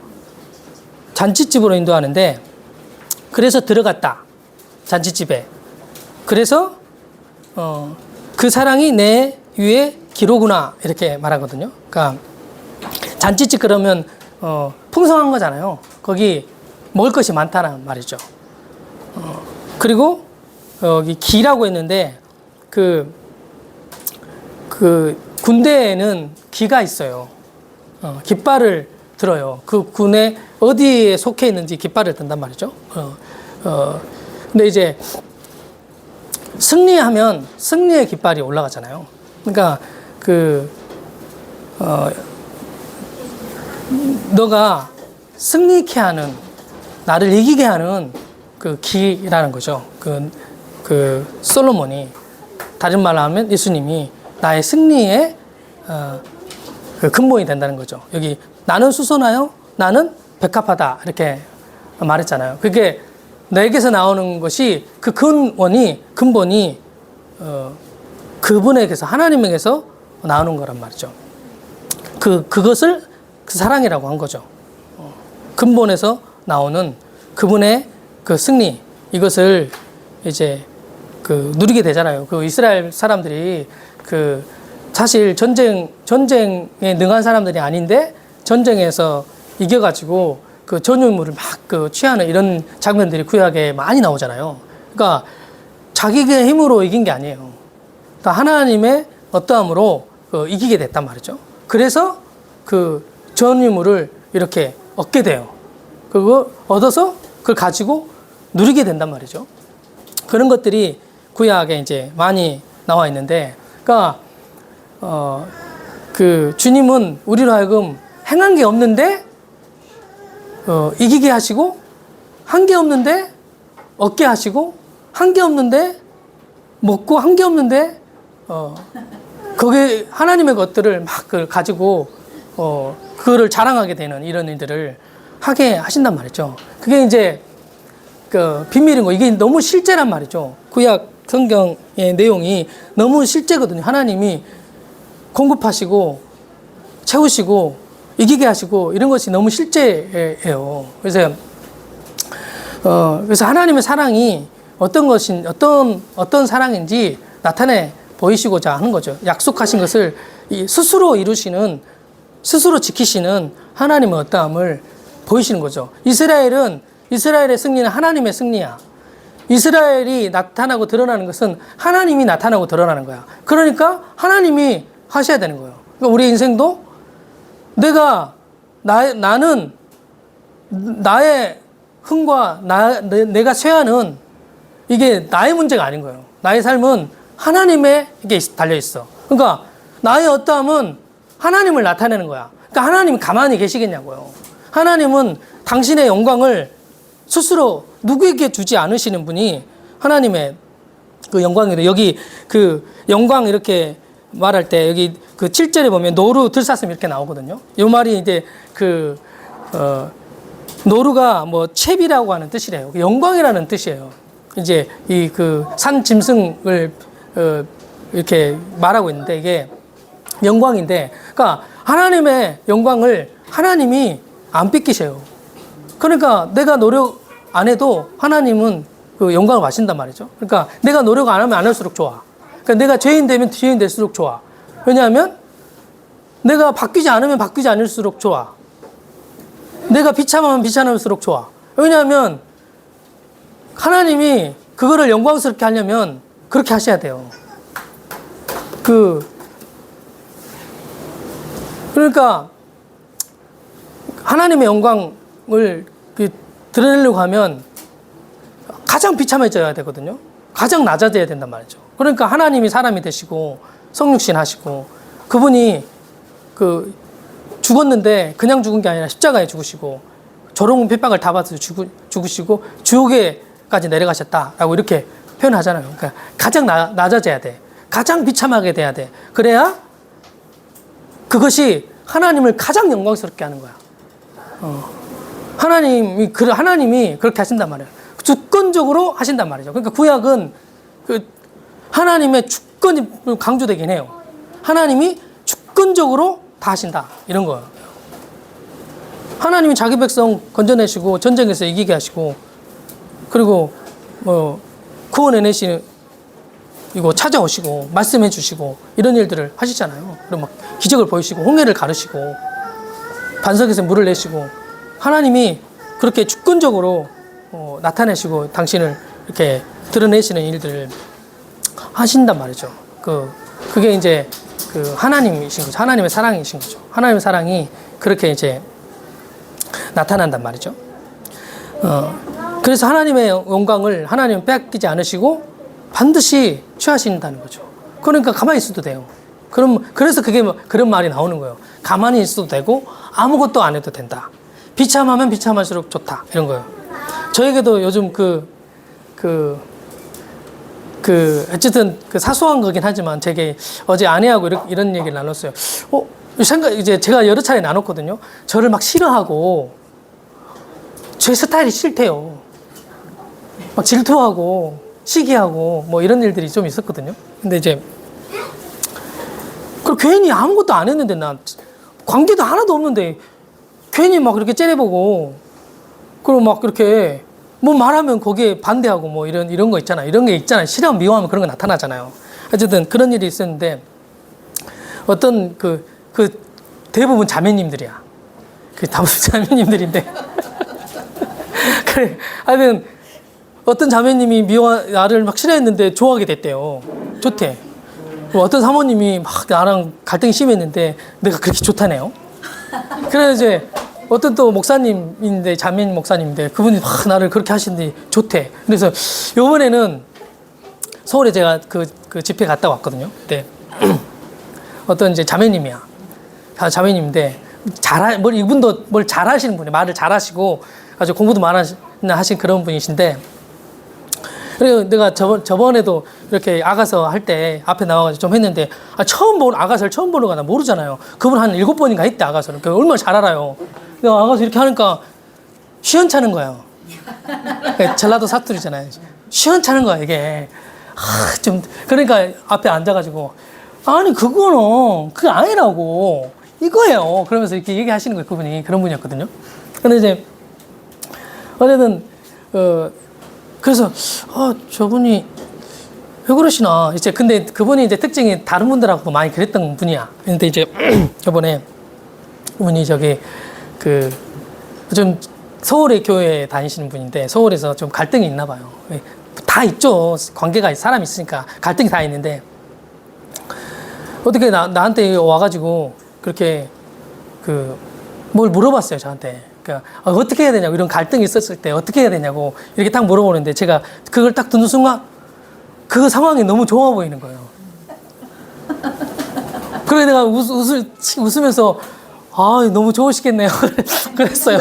잔치집으로 인도하는데, 그래서 들어갔다. 잔치집에. 그래서 그 사랑이 내 위에 기로구나, 이렇게 말하거든요. 그러니까 잔치집 그러면 풍성한 거잖아요. 거기 먹을 것이 많다는 말이죠. 그리고 여기 기라고 했는데 군대에는 기가 있어요. 깃발을 들어요. 그 군에 어디에 속해 있는지 깃발을 든단 말이죠. 근데 이제 승리하면 승리의 깃발이 올라가잖아요. 그러니까 너가 승리케 하는, 나를 이기게 하는 기라는 거죠. 솔로몬이, 다른 말로 하면 예수님이 나의 승리의 근본이 된다는 거죠. 여기 나는 수선하여 나는 백합하다, 이렇게 말했잖아요. 그게 내게서 나오는 것이 근본이 그분에게서, 하나님에게서 나오는 거란 말이죠. 그것을 그 사랑이라고 한 거죠. 근본에서 나오는 그분의 그 승리, 이것을 이제 누리게 되잖아요. 이스라엘 사람들이 사실 전쟁에 능한 사람들이 아닌데 전쟁에서 이겨가지고 전유물을 막 취하는 이런 장면들이 구약에 많이 나오잖아요. 그러니까 자기의 힘으로 이긴 게 아니에요. 그러니까 하나님의 어떠함으로 이기게 됐단 말이죠. 그래서 전유물을 이렇게 얻게 돼요. 그거 얻어서 그걸 가지고 누리게 된단 말이죠. 그런 것들이 구약에 이제 많이 나와 있는데, 그러니까 주님은 우리로 하여금 행한 게 없는데 이기게 하시고, 한 게 없는데 얻게 하시고, 한 게 없는데 먹고, 한 게 없는데 거기에 하나님의 것들을 막 가지고 그거를 자랑하게 되는 이런 일들을 하게 하신단 말이죠. 그게 이제 비밀인 거. 이게 너무 실제란 말이죠. 구약 성경의 내용이 너무 실제거든요. 하나님이 공급하시고 채우시고 이기게 하시고 이런 것이 너무 실제예요. 그래서 하나님의 사랑이 어떤 사랑인지 나타내 보이시고자 하는 거죠. 약속하신 것을 스스로 이루시는, 스스로 지키시는 하나님의 어떠함을 보이시는 거죠. 이스라엘의 승리는 하나님의 승리야. 이스라엘이 나타나고 드러나는 것은 하나님이 나타나고 드러나는 거야. 그러니까 하나님이 하셔야 되는 거예요. 그러니까 우리 인생도 나는 나의 흥과 내가 쇠하는 이게 나의 문제가 아닌 거예요. 나의 삶은 하나님에게 달려 있어. 그러니까 나의 어떠함은 하나님을 나타내는 거야. 그러니까 하나님이 가만히 계시겠냐고요. 하나님은 당신의 영광을 스스로 누구에게 주지 않으시는 분이 하나님의 영광이래요. 여기 영광 이렇게 말할 때 여기 7절에 보면 노루 들사슴 이렇게 나오거든요. 이 말이 이제 노루가 채비라고 하는 뜻이래요. 영광이라는 뜻이에요. 이제 산 짐승을 이렇게 말하고 있는데 이게 영광인데, 그러니까 하나님의 영광을 하나님이 안 뺏기셔요. 그러니까 내가 노력 안 해도 하나님은 영광을 마신단 말이죠. 그러니까 내가 노력 안 하면 안 할수록 좋아. 그러니까 내가 죄인 되면 죄인 될수록 좋아. 왜냐하면 내가 바뀌지 않으면 바뀌지 않을수록 좋아. 내가 비참하면 비참할수록 좋아. 왜냐하면 하나님이 그거를 영광스럽게 하려면 그렇게 하셔야 돼요. 그러니까 하나님의 영광을 드러내려고 하면 가장 비참해져야 되거든요. 가장 낮아져야 된단 말이죠. 그러니까 하나님이 사람이 되시고 성육신 하시고, 그분이 죽었는데 그냥 죽은 게 아니라 십자가에 죽으시고 조롱 핍박을 다 받아서 죽으시고 지옥에까지 내려가셨다라고 이렇게 표현하잖아요. 그러니까 가장 낮아져야 돼. 가장 비참하게 돼야 돼. 그래야 그것이 하나님을 가장 영광스럽게 하는 거야. 하나님이 그렇게 하신단 말이에요. 주권적으로 하신단 말이죠. 그러니까 구약은 하나님의 주권이 강조되긴 해요. 하나님이 주권적으로 다 하신다, 이런 거예요. 하나님이 자기 백성 건져내시고 전쟁에서 이기게 하시고, 그리고 구원해내시고 찾아오시고 말씀해 주시고 이런 일들을 하시잖아요. 그리고 막 기적을 보이시고 홍해를 가르시고 반석에서 물을 내시고, 하나님이 그렇게 주권적으로 나타내시고 당신을 이렇게 드러내시는 일들을 하신단 말이죠. 그게 이제 하나님이신 거죠. 하나님의 사랑이신 거죠. 하나님의 사랑이 그렇게 이제 나타난단 말이죠. 그래서 하나님의 영광을 하나님은 빼앗기지 않으시고 반드시 취하신다는 거죠. 그러니까 가만히 있어도 돼요. 그래서 그런 말이 나오는 거예요. 가만히 있어도 되고 아무것도 안 해도 된다. 비참하면 비참할수록 좋다, 이런 거예요. 저에게도 요즘 어쨌든 사소한 거긴 하지만 제게 어제 아내하고 이런 얘기를 나눴어요. 이제 제가 여러 차례 나눴거든요. 저를 막 싫어하고 제 스타일이 싫대요. 막 질투하고 시기하고 이런 일들이 좀 있었거든요. 근데 이제 괜히 아무것도 안 했는데, 나 관계도 하나도 없는데 괜히 막 그렇게 째려보고, 그리고 막 그렇게 뭐 말하면 거기에 반대하고 뭐 이런 거 있잖아. 이런 게 있잖아요. 싫어하면 미워하면 그런 거 나타나잖아요. 어쨌든 그런 일이 있었는데, 어떤 그 대부분 자매님들이야. 그 대부분 자매님들인데. 그래, 하여튼 어떤 자매님이 나를 막 싫어했는데 좋아하게 됐대요. 좋대. 어떤 사모님이 막 나랑 갈등이 심했는데 내가 그렇게 좋다네요. 그래서 이제 어떤 또 목사님인데, 자매님 목사님인데, 그분이 막 나를 그렇게 하시는데 좋대. 그래서 요번에는 서울에 제가 그 집회 갔다 왔거든요. 근데 어떤 이제 자매님이야. 자매님인데, 이분도 뭘 잘하시는 분이에요. 말을 잘하시고 아주 공부도 하신 그런 분이신데, 그리고 내가 저번에도 이렇게 아가서 할 때 앞에 나와가지고 좀 했는데, 아가서를 처음 보는 거 나 모르잖아요. 그분 한 7번인가 했대, 아가서를. 얼마나 잘 알아요. 내가 아가서 이렇게 하니까 시원찮은 거예요. 전라도 사투리잖아요. 시원찮은 거야, 이게. 그러니까 앞에 앉아가지고, 아니, 그게 아니라고. 이거예요. 그러면서 이렇게 얘기하시는 거예요, 그분이. 그런 분이었거든요. 근데 이제, 어쨌든, 그래서, 저분이 왜 그러시나. 이제, 근데 그분이 이제 특징이 다른 분들하고도 많이 그랬던 분이야. 근데 이제, 저번에, 그분이 좀 서울의 교회에 다니시는 분인데, 서울에서 좀 갈등이 있나 봐요. 다 있죠. 관계가, 사람이 있으니까 갈등이 다 있는데, 어떻게 나한테 와가지고, 그렇게, 뭘 물어봤어요, 저한테. 그러니까 어떻게 해야 되냐고, 이런 갈등이 있었을 때 어떻게 해야 되냐고 이렇게 딱 물어보는데, 제가 그걸 딱 듣는 순간 그 상황이 너무 좋아 보이는 거예요. 그래 내가 웃으면서 너무 좋으시겠네요. 그랬어요.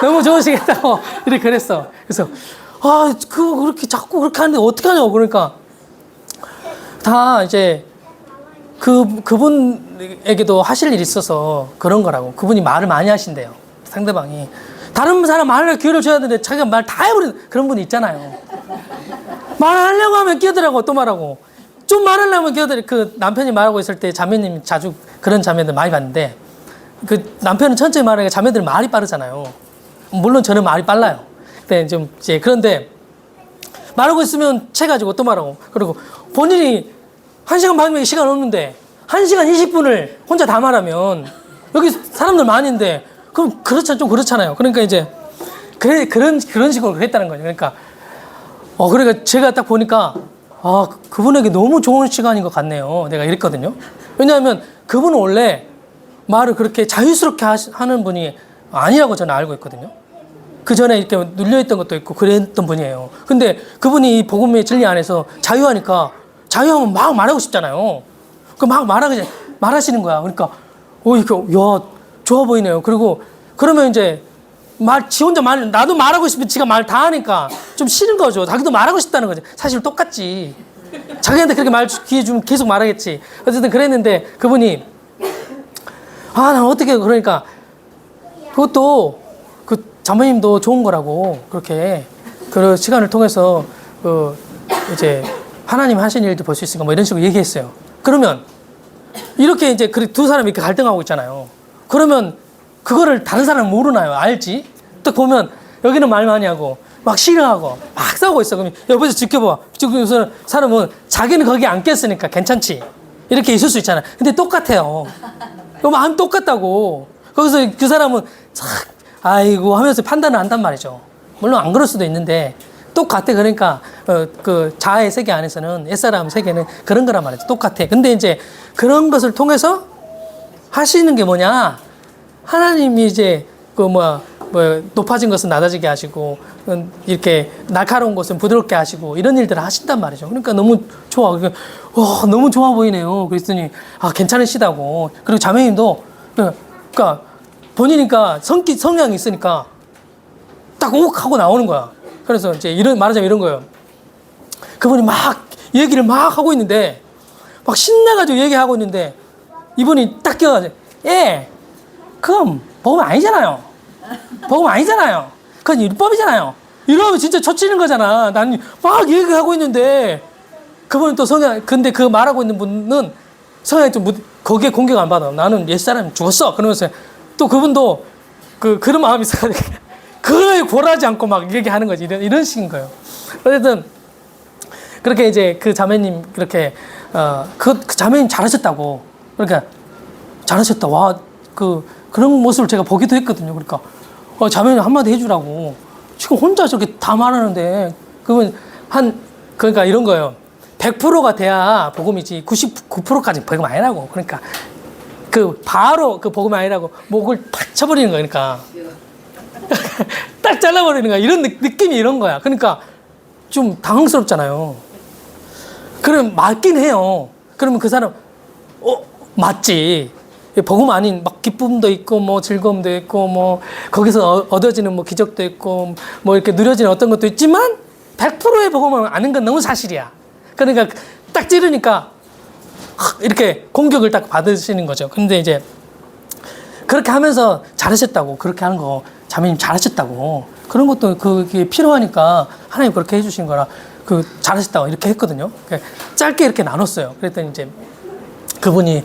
너무 좋으시겠다고 이렇게 그랬어. 그래서 그거 그렇게 자꾸 그렇게 하는데 어떻게 하냐고. 그러니까 다 이제 그분에게도 하실 일이 있어서 그런 거라고. 그분이 말을 많이 하신대요. 상대방이. 다른 사람 말을 기회를 줘야 되는데 자기가 말 다 해버리는 그런 분이 있잖아요. 말하려고 하면 끼어들라고 또 말하고, 좀 말하려면 끼어들. 남편이 말하고 있을 때 자매님 자주 그런 자매들 많이 봤는데, 남편은 천천히 말하니까 자매들은 말이 빠르잖아요. 물론 저는 말이 빨라요. 그런데 말하고 있으면 채가지고 또 말하고, 그리고 본인이 1시간 반밖에 시간 없는데 1시간 20분을 혼자 다 말하면 여기 사람들 많은데 그럼 좀 그렇잖아요. 그러니까 이제 그런 식으로 그랬다는 거죠. 그러니까 제가 딱 보니까 그분에게 너무 좋은 시간인 것 같네요. 내가 이랬거든요. 왜냐하면 그분은 원래 말을 그렇게 자유스럽게 하는 분이 아니라고 저는 알고 있거든요. 그 전에 이렇게 눌려있던 것도 있고 그랬던 분이에요. 근데 그분이 이 복음의 진리 안에서 자유하면 막 말하고 싶잖아요. 막 말하시는 거야. 그러니까 좋아 보이네요. 그러면 이제 지 혼자 나도 말하고 싶으면 지가 말 다 하니까 좀 싫은 거죠. 자기도 말하고 싶다는 거지. 사실 똑같지. 자기한테 그렇게 기회 주면 계속 말하겠지. 어쨌든 그랬는데 그분이 난 어떻게, 그러니까 그것도 자매님도 좋은 거라고, 그렇게 그 시간을 통해서 이제 하나님 하신 일도 볼 수 있으니까 뭐 이런 식으로 얘기했어요. 그러면 이렇게 이제 두 사람이 이렇게 갈등하고 있잖아요. 그러면 그거를 다른 사람은 모르나요? 알지? 또 보면 여기는 말 많이 하고 막 싫어하고 막 싸우고 있어. 그럼 옆에서 지켜봐. 지금 사람은 자기는 거기 안 꼈으니까 괜찮지. 이렇게 있을 수 있잖아. 근데 똑같아요. 마음 똑같다고. 거기서 그 사람은 아이고 하면서 판단을 한단 말이죠. 물론 안 그럴 수도 있는데 똑같아. 그러니까 자아의 세계 안에서는, 옛사람 세계는 그런 거란 말이죠. 똑같아. 근데 이제 그런 것을 통해서 하시는 게 뭐냐? 하나님이 이제 높아진 것은 낮아지게 하시고, 이렇게 날카로운 것은 부드럽게 하시고, 이런 일들을 하신단 말이죠. 그러니까 너무 좋아. 너무 좋아 보이네요. 그랬더니 괜찮으시다고. 그리고 자매님도 그러니까 본인이니까 성향이 있으니까 딱 욱 하고 나오는 거야. 그래서 이제 말하자면 이런 거예요. 그분이 막 얘기를 막 하고 있는데, 막 신나가지고 얘기하고 있는데, 이분이 딱 껴가지고, 그럼 복음 아니잖아요. 복음 아니잖아요. 그건 율법이잖아요. 이러면 진짜 초치는 거잖아. 난 막 얘기하고 있는데, 그분은 또 근데 그 말하고 있는 분은 성향이 좀 거기에 공격 안 받아. 나는 옛사람이 죽었어. 그러면서 또 그분도 그런 마음이 있어가지고 그거에 골하지 않고 막 얘기하는 거지. 이런 식인 거예요. 어쨌든 그렇게 이제 그 자매님 그렇게 그 자매님 잘하셨다고. 그러니까 잘하셨다. 와 그런 모습을 제가 보기도 했거든요. 그러니까 자매님 한마디 해주라고. 지금 혼자 저렇게 다 말하는데 그러면 그러니까 이런 거예요. 100%가 돼야 복음이지 99%까지 복음 아니라고. 그러니까 바로 그 복음 아니라고 목을 팍 쳐버리는 거야. 그러니까 딱 잘라버리는 거야. 이런 느낌이 이런 거야. 그러니까 좀 당황스럽잖아요. 그럼 맞긴 해요. 그러면 그 사람 맞지. 복음 아닌 막 기쁨도 있고 뭐 즐거움도 있고 뭐 거기서 얻어지는 뭐 기적도 있고 뭐 이렇게 누려지는 어떤 것도 있지만 100%의 복음을 아는 건 너무 사실이야. 그러니까 딱 찌르니까 이렇게 공격을 딱 받으시는 거죠. 근데 이제 그렇게 하면서 잘하셨다고, 그렇게 하는 거 자매님 잘하셨다고, 그런 것도 그게 필요하니까 하나님 그렇게 해주신 거라 잘하셨다고 이렇게 했거든요. 짧게 이렇게 나눴어요. 그랬더니 이제 그분이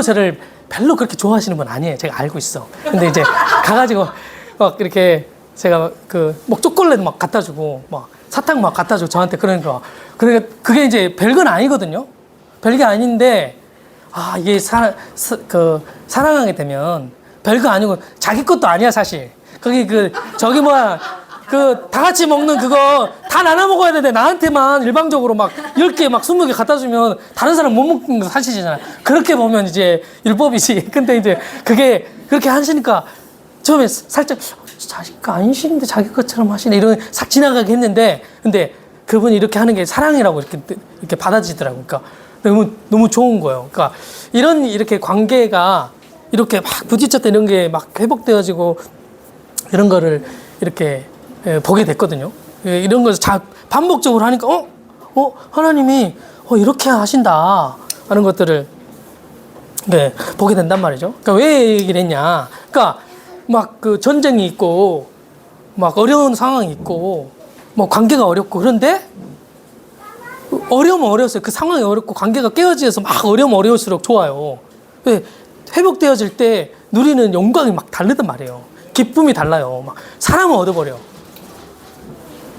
저를 별로 그렇게 좋아하시는 분 아니에요. 제가 알고 있어. 근데 이제 가가지고 막 이렇게 제가 막 초콜릿 막 갖다 주고 막 사탕 막 갖다 주고 저한테 그러니까 그게 이제 별건 아니거든요. 별게 아닌데 이게 사랑하게 되면 별거 아니고 자기 것도 아니야 사실. 거기 저기 뭐야 다 같이 먹는 그거 다 나눠 먹어야 되는데 나한테만 일방적으로 막 10개 막 20개 갖다 주면 다른 사람 못 먹는 거 사실이잖아. 그렇게 보면 이제 율법이지. 근데 이제 그렇게 하시니까 처음에 살짝 자기 거 아니신데 자기 것처럼 하시네 이런 싹 지나가게 했는데, 근데 그분이 이렇게 하는 게 사랑이라고 이렇게 받아지더라고요. 그러니까 너무 좋은 거예요. 그러니까 이렇게 관계가 이렇게 막 부딪혔다 이런 게 막 회복되어지고 이런 거를 이렇게 보게 됐거든요. 이런 것을 반복적으로 하니까 하나님이 이렇게 하신다 하는 것들을 보게 된단 말이죠. 그러니까 왜 얘기를 했냐? 그러니까 막 전쟁이 있고 막 어려운 상황이 있고 뭐 관계가 어렵고 그런데 어려우면 어려웠어요. 그 상황이 어렵고 관계가 깨어져서 막 어려우면 어려울수록 좋아요. 회복되어질 때 누리는 영광이 막 다르단 말이에요. 기쁨이 달라요. 막 사랑을 얻어버려.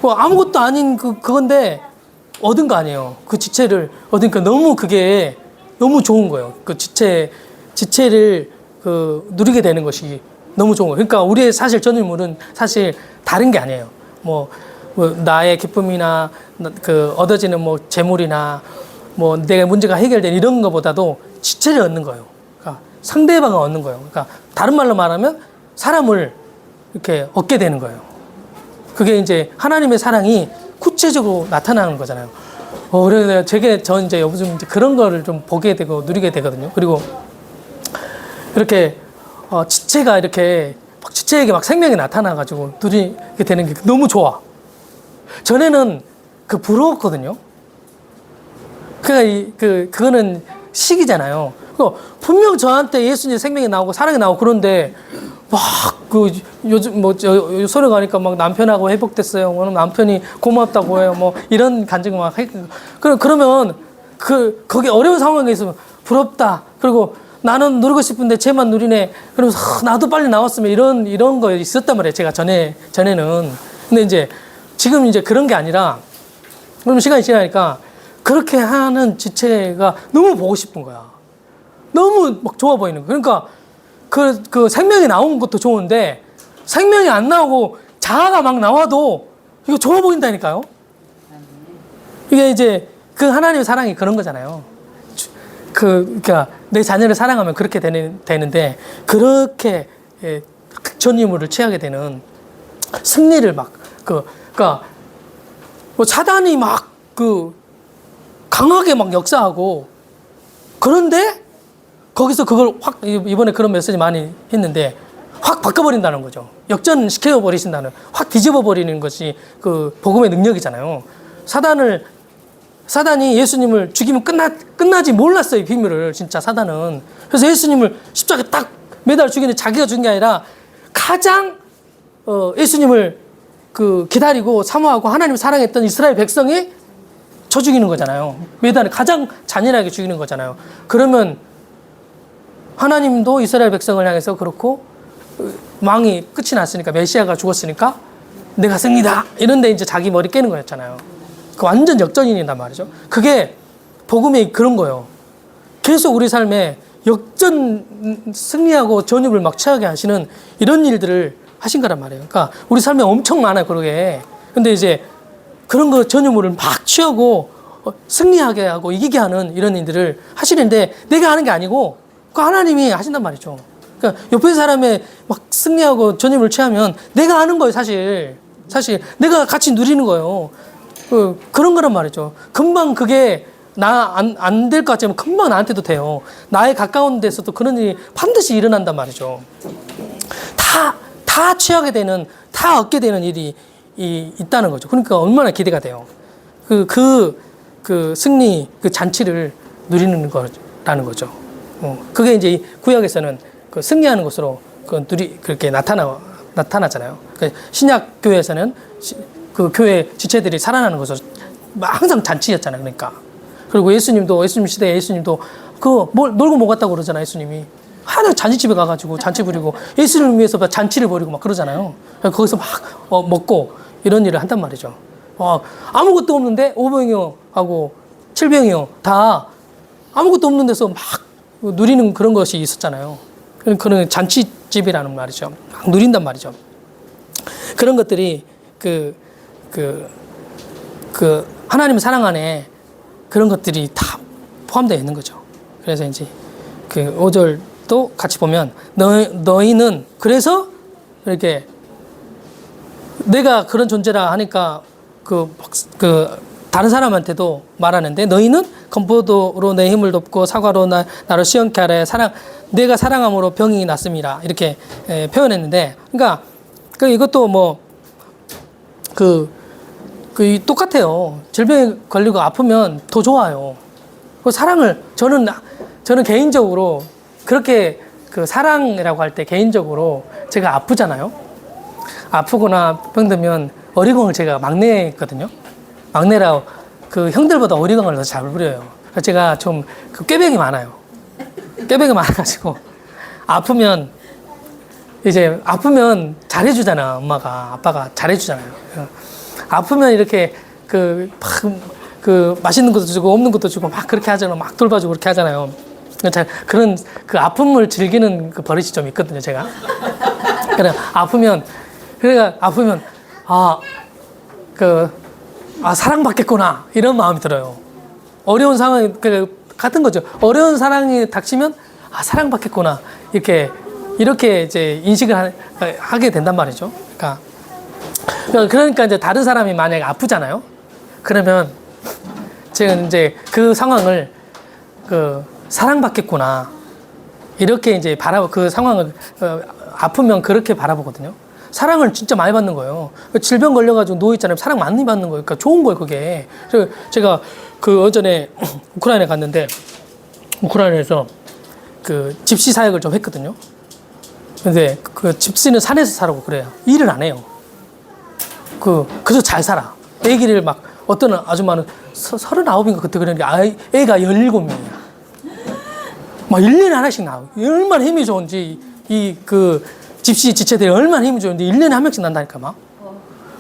뭐 아무것도 아닌 그건데 얻은 거 아니에요. 그 지체를 얻으니까 그게 너무 좋은 거예요. 그 지체를 누리게 되는 것이 너무 좋은 거예요. 그러니까 우리의 사실 전유물은 사실 다른 게 아니에요. 뭐 나의 기쁨이나 얻어지는 뭐 재물이나 뭐 내가 문제가 해결된 이런 것보다도 지체를 얻는 거예요. 그러니까 상대방을 얻는 거예요. 그러니까 다른 말로 말하면 사람을 이렇게 얻게 되는 거예요. 그게 이제 하나님의 사랑이 구체적으로 나타나는 거잖아요. 그래서 저 이제 요즘 그런 거를 좀 보게 되고 누리게 되거든요. 그리고 이렇게 지체가 이렇게 지체에게 막 생명이 나타나가지고 누리게 되는 게 너무 좋아. 전에는 부러웠거든요. 그거는 시기잖아요. 분명 저한테 예수님의 생명이 나오고 사랑이 나오고 그런데 막 요즘 요소를 가니까 막 남편하고 회복됐어요. 오늘 남편이 고맙다고 해요. 뭐 이런 간증을 막 해. 그러면 거기 어려운 상황에 있으면 부럽다. 그리고 나는 누리고 싶은데 쟤만 누리네. 그러면서 나도 빨리 나왔으면 이런 거 있었단 말이에요. 제가 전에는. 근데 이제 지금 이제 그런 게 아니라 그럼 시간이 지나니까 그렇게 하는 지체가 너무 보고 싶은 거야. 너무 막 좋아 보이는 거야. 그러니까 그 생명이 나온 것도 좋은데 생명이 안 나오고 자아가 막 나와도 이거 좋아 보인다니까요. 이게 이제 하나님의 사랑이 그런 거잖아요. 그러니까 내 자녀를 사랑하면 그렇게 되는데 그렇게 전유물을 취하게 되는 승리를 그러니까 사단이 막 강하게 막 역사하고 그런데 거기서 그걸 확 이번에 그런 메시지 많이 했는데 확 바꿔버린다는 거죠. 역전시켜 버리신다는, 확 뒤집어 버리는 것이 복음의 능력이잖아요. 사단이 예수님을 죽이면 끝나지 몰랐어요. 이 비밀을 진짜 사단은. 그래서 예수님을 십자가에 딱 매달 죽이는데 자기가 죽인 게 아니라 가장 예수님을 기다리고 사모하고 하나님을 사랑했던 이스라엘 백성이 쳐 죽이는 거잖아요. 매단을 가장 잔인하게 죽이는 거잖아요. 그러면 하나님도 이스라엘 백성을 향해서 그렇고 왕이 끝이 났으니까 메시아가 죽었으니까 내가 승리다 이런데 이제 자기 머리 깨는 거였잖아요. 그 완전 역전인이란 말이죠. 그게 복음이 그런 거예요. 계속 우리 삶에 역전 승리하고 전입을 막 취하게 하시는 이런 일들을 하신 거란 말이에요. 그러니까 우리 삶에 엄청 많아요, 그러게. 근데 이제 그런 거 전유물을 막 취하고 승리하게 하고 이기게 하는 이런 일들을 하시는데 내가 하는 게 아니고 그 하나님이 하신단 말이죠. 그러니까 옆에 사람의 막 승리하고 전유물을 취하면 내가 하는 거예요, 사실. 사실 내가 같이 누리는 거예요. 그런 거란 말이죠. 금방 그게 안 될 것 같지만 금방 나한테도 돼요. 나에 가까운 데서도 그런 일이 반드시 일어난단 말이죠. 다 취하게 되는, 다 얻게 되는 일이 있다는 거죠. 그러니까 얼마나 기대가 돼요. 그 승리, 그 잔치를 누리는 거라는 거죠. 그게 이제 이 구약에서는 그 승리하는 것으로 그렇게 나타나잖아요. 그 신약 교회에서는 그 교회 지체들이 살아나는 것으로 항상 잔치였잖아요. 그러니까. 그리고 예수님 시대에 예수님도 놀고 못 갔다고 그러잖아요. 예수님이. 하나 잔치집에 가가지고 잔치 부리고 예수님을 위해서 잔치를 벌이고 막 그러잖아요. 거기서 막 먹고 이런 일을 한단 말이죠. 아무것도 없는데 500명하고 700명 다 아무것도 없는 데서 막 누리는 그런 것이 있었잖아요. 그런 잔치집이라는 말이죠. 막 누린단 말이죠. 그런 것들이 하나님의 사랑 안에 그런 것들이 다 포함되어 있는 거죠. 그래서 이제 그 5절도 같이 보면 너희는 그래서 이렇게 내가 그런 존재라 하니까 다른 사람한테도 말하는데 너희는 건포도로 내 힘을 돕고 사과로 나를 시원케 하래 내가 사랑함으로 병이 났습니다. 이렇게 표현했는데 그러니까 이것도 뭐 똑같아요. 질병에 걸리고 아프면 더 좋아요. 그 사랑을 저는 개인적으로 그렇게 그 사랑이라고 할 때 개인적으로 제가 아프잖아요. 아프거나 병들면 어리광을 제가 막내거든요. 막내라 그 형들보다 어리광을 더 잘 부려요. 제가 좀 꾀병이 많아요. 꾀병이 많아가지고 아프면 잘해주잖아. 엄마가 아빠가 잘해주잖아요. 아프면 이렇게 맛있는 것도 주고 없는 것도 주고 막 그렇게 하잖아요. 막 돌봐주고 그렇게 하잖아요. 그런 그 아픔을 즐기는 그 버릇이 좀 있거든요, 제가. 아프면 사랑받겠구나 이런 마음이 들어요. 어려운 상황이 같은 거죠. 어려운 상황이 닥치면 사랑받겠구나 이렇게 이제 인식을 하게 된단 말이죠. 그러니까 이제 다른 사람이 만약에 아프잖아요. 그러면 제가 이제 그 상황을 사랑받겠구나 이렇게 이제 그 상황을 아프면 그렇게 바라보거든요. 사랑을 진짜 많이 받는 거예요. 질병 걸려가지고 누워 있잖아요. 사랑 많이 받는 거예요. 그러니까 좋은 거예요, 그게. 그래서 제가 어전에 우크라이나에 갔는데 우크라이나에서 집시 사역을 좀 했거든요. 근데 집시는 산에서 살고 그래요. 일을 안 해요. 그래서 잘 살아. 애기를 막 어떤 아줌마는 39인가 그때 그랬는데 애가 17명이야. 막 1년에 하나씩 나와. 얼마나 힘이 좋은지 집시 지체들이 얼마나 힘이 좋은지 1년에 한 명씩 난다니까 막.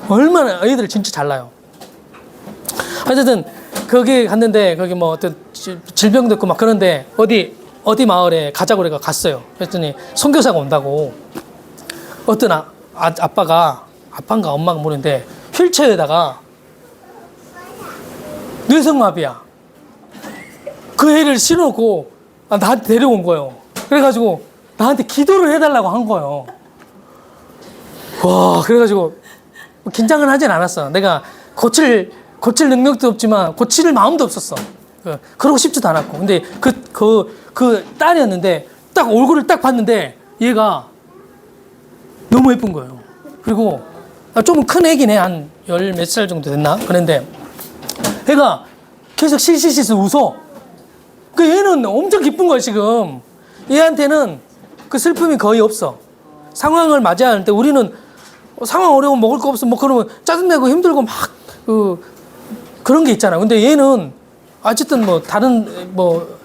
얼마나 애들 진짜 잘 나요. 어쨌든 거기 갔는데 거기 뭐 어떤 질병도 있고 막 그런데 어디 마을에 가자고 그래가 갔어요. 그랬더니 선교사가 온다고 어떤 아빠인가 엄마가 모르는데 휠체어에다가 뇌성마비야. 그 애를 실어놓고 나한테 데려온 거예요. 그래가지고 나한테 기도를 해달라고 한 거예요. 와, 그래가지고 긴장을 하진 않았어. 내가 고칠 능력도 없지만 고칠 마음도 없었어. 그러고 싶지도 않았고. 근데 그 딸이었는데 딱 얼굴을 딱 봤는데 얘가 너무 예쁜 거예요. 그리고 좀 큰 애긴 해. 한 10 몇 살 정도 됐나? 그런데 애가 계속 실실실 웃어. 얘는 엄청 기쁜 거야, 지금. 얘한테는 그 슬픔이 거의 없어. 상황을 맞이하는데 우리는 상황 어려우면 먹을 거 없어. 뭐 그러면 짜증내고 힘들고 막 그런 게 있잖아. 근데 얘는 어쨌든 뭐 다른 뭐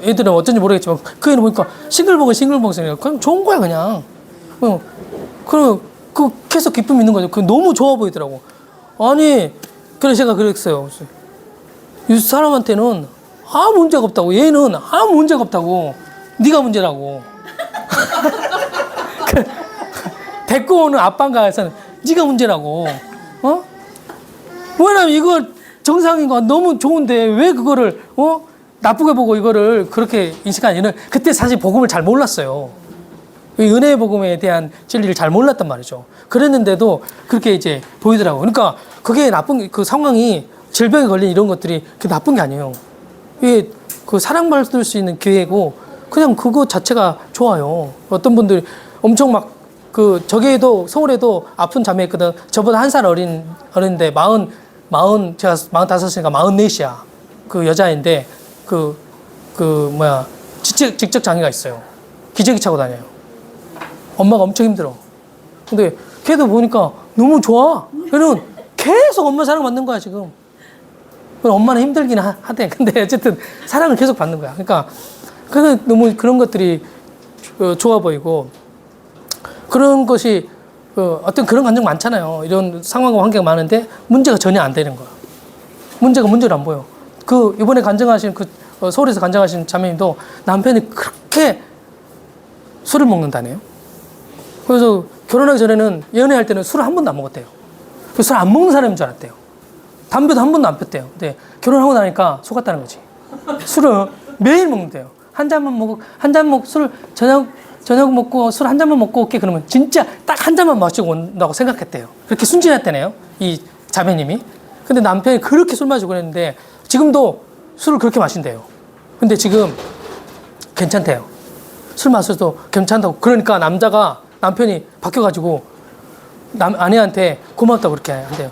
애들은 어쩐지 모르겠지만 그 애는 보니까 싱글벙글이니까 그냥 좋은 거야 그냥. 그 계속 기쁨이 있는 거죠. 그 너무 좋아 보이더라고. 아니 그래서 제가 그랬어요. 이 사람한테는 아무 문제가 없다고. 얘는 아무 문제가 없다고. 네가 문제라고. 데리고 오는 아빠인가 해서는 네가 문제라고. 어? 왜냐면 이거 정상인 거 너무 좋은데 왜 그거를 나쁘게 보고 이거를 그렇게 인식하는. 얘는 그때 사실 복음을 잘 몰랐어요. 이 은혜의 복음에 대한 진리를 잘 몰랐단 말이죠. 그랬는데도 그렇게 이제 보이더라고요. 그러니까 그게 나쁜 그 상황이 질병에 걸린 이런 것들이 그게 나쁜 게 아니에요. 이게 그 사랑받을 수 있는 기회고 그냥 그거 자체가 좋아요. 어떤 분들이 엄청 막 그 저기에도 서울에도 아픈 자매 있거든. 저보다 한 살 어린데 제가 45이니까 44이야. 그 여자인데 지적 장애가 있어요. 기저귀 차고 다녀요. 엄마가 엄청 힘들어. 근데 걔도 보니까 너무 좋아. 걔는 계속 엄마 사랑받는 거야 지금. 엄마는 힘들긴 하대. 근데 어쨌든 사랑을 계속 받는 거야. 그러니까 그래서 너무 그런 것들이 좋아 보이고 그런 것이 어떤 그런 감정 많잖아요. 이런 상황과 환경이 많은데 문제가 전혀 안 되는 거야. 문제를 안 보여. 그 이번에 간증하신 서울에서 간증하신 자매님도 남편이 그렇게 술을 먹는다네요. 그래서 결혼하기 전에는 연애할 때는 술을 한 번도 안 먹었대요. 술 안 먹는 사람인 줄 알았대요. 담배도 한 번도 안 폈대요. 근데 결혼하고 나니까 속았다는 거지. 술을 매일 먹는데요. 한 잔만 먹고 술 저녁 먹고 술 한 잔만 먹고 올게. 그러면 진짜 딱 한 잔만 마시고 온다고 생각했대요. 그렇게 순진했다네요. 이 자매님이. 근데 남편이 그렇게 술 마시고 그랬는데 지금도 술을 그렇게 마신대요. 근데 지금 괜찮대요. 술 마셔도 괜찮다고. 그러니까 남편이 바뀌어가지고 아내한테 고맙다고 그렇게 한대요.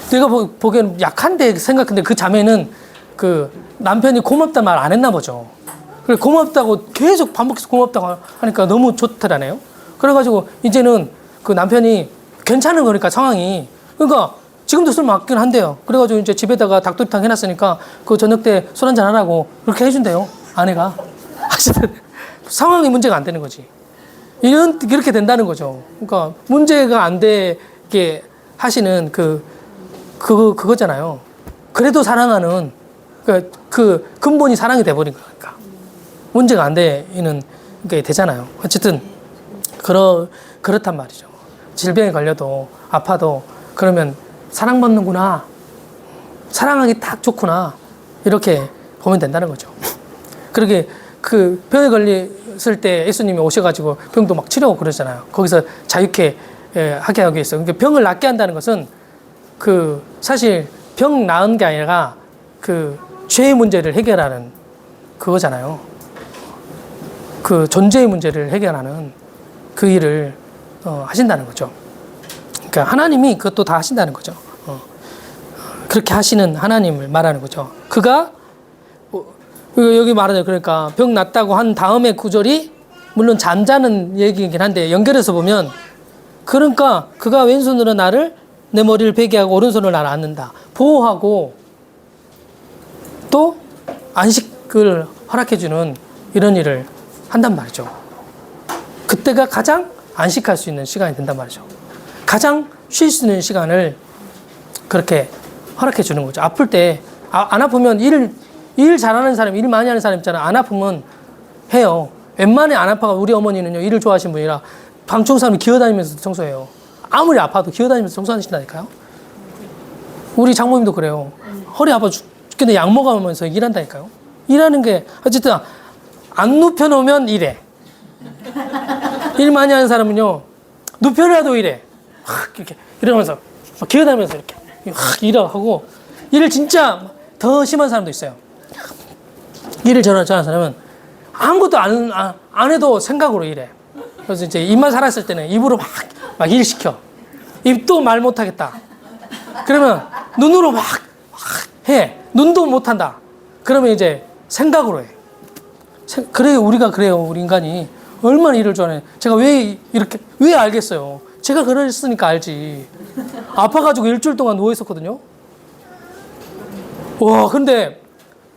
내가 보기에는 약한데 생각했는데 그 자매는 그 남편이 고맙다 말 안 했나 보죠. 그래 고맙다고 계속 반복해서 고맙다고 하니까 너무 좋더라네요. 그래가지고 이제는 그 남편이 괜찮은 거니까 상황이. 그러니까 지금도 술 먹긴 한대요. 그래가지고 이제 집에다가 닭도리탕 해놨으니까 그 저녁 때 술 한잔 하라고 그렇게 해준대요. 아내가. 하여튼 상황이 문제가 안 되는 거지. 이렇게 된다는 거죠. 그러니까 문제가 안 되게 하시는 그거잖아요. 그래도 사랑하는 그 근본이 사랑이 돼버린 거니까 문제가 안 되는 게 되잖아요. 어쨌든 그렇단 말이죠. 질병에 걸려도 아파도 그러면 사랑받는구나, 사랑하기 딱 좋구나 이렇게 보면 된다는 거죠. 그렇게 그 병에 걸렸을 때 예수님이 오셔가지고 병도 막 치료하고 그러잖아요. 거기서 자유케 하게 하기 위해서. 그러니까 병을 낫게 한다는 것은 그 사실 병 나은 게 아니라 그 죄의 문제를 해결하는 그거잖아요. 그 존재의 문제를 해결하는 그 일을 하신다는 거죠. 그러니까 하나님이 그것도 다 하신다는 거죠. 그렇게 하시는 하나님을 말하는 거죠. 그가 여기 말하는 그러니까 병 낫다고 한 다음에 구절이 물론 잠자는 얘기이긴 한데 연결해서 보면 그러니까 그가 왼손으로 내 머리를 베게 하고 오른손으로 나를 안는다. 보호하고 또 안식을 허락해주는 이런 일을 한단 말이죠. 그때가 가장 안식할 수 있는 시간이 된단 말이죠. 가장 쉴 수 있는 시간을 그렇게 허락해 주는 거죠. 아플 때 안 아프면 일 잘하는 사람, 일 많이 하는 사람 있잖아. 안 아프면 해요. 웬만해 안 아파가 우리 어머니는요 일을 좋아하시는 분이라 방 청소하면 기어다니면서 청소해요. 아무리 아파도 기어다니면서 청소하신다니까요. 우리 장모님도 그래요. 허리 아파 죽겠는데 약 먹으면서 일한다니까요. 일하는 게 어쨌든 안 눕혀놓으면 일해. 일 많이 하는 사람은요 눕혀놔도 일해. 이렇게 이러면서 막 기어다니면서 이렇게 일하고 일을 진짜 더 심한 사람도 있어요. 일을 잘하는 사람은 아무것도 안 해도 생각으로 일해. 그래서 이제 입만 살았을 때는 입으로 막 일 시켜. 입도 말 못하겠다. 그러면 눈으로 막 해. 눈도 못한다. 그러면 이제 생각으로 해. 그래요. 우리가 그래요. 우리 인간이 얼마나 일을 좋아해. 제가 왜 알겠어요. 제가 그랬으니까 알지. 아파가지고 일주일 동안 누워 있었거든요. 와, 근데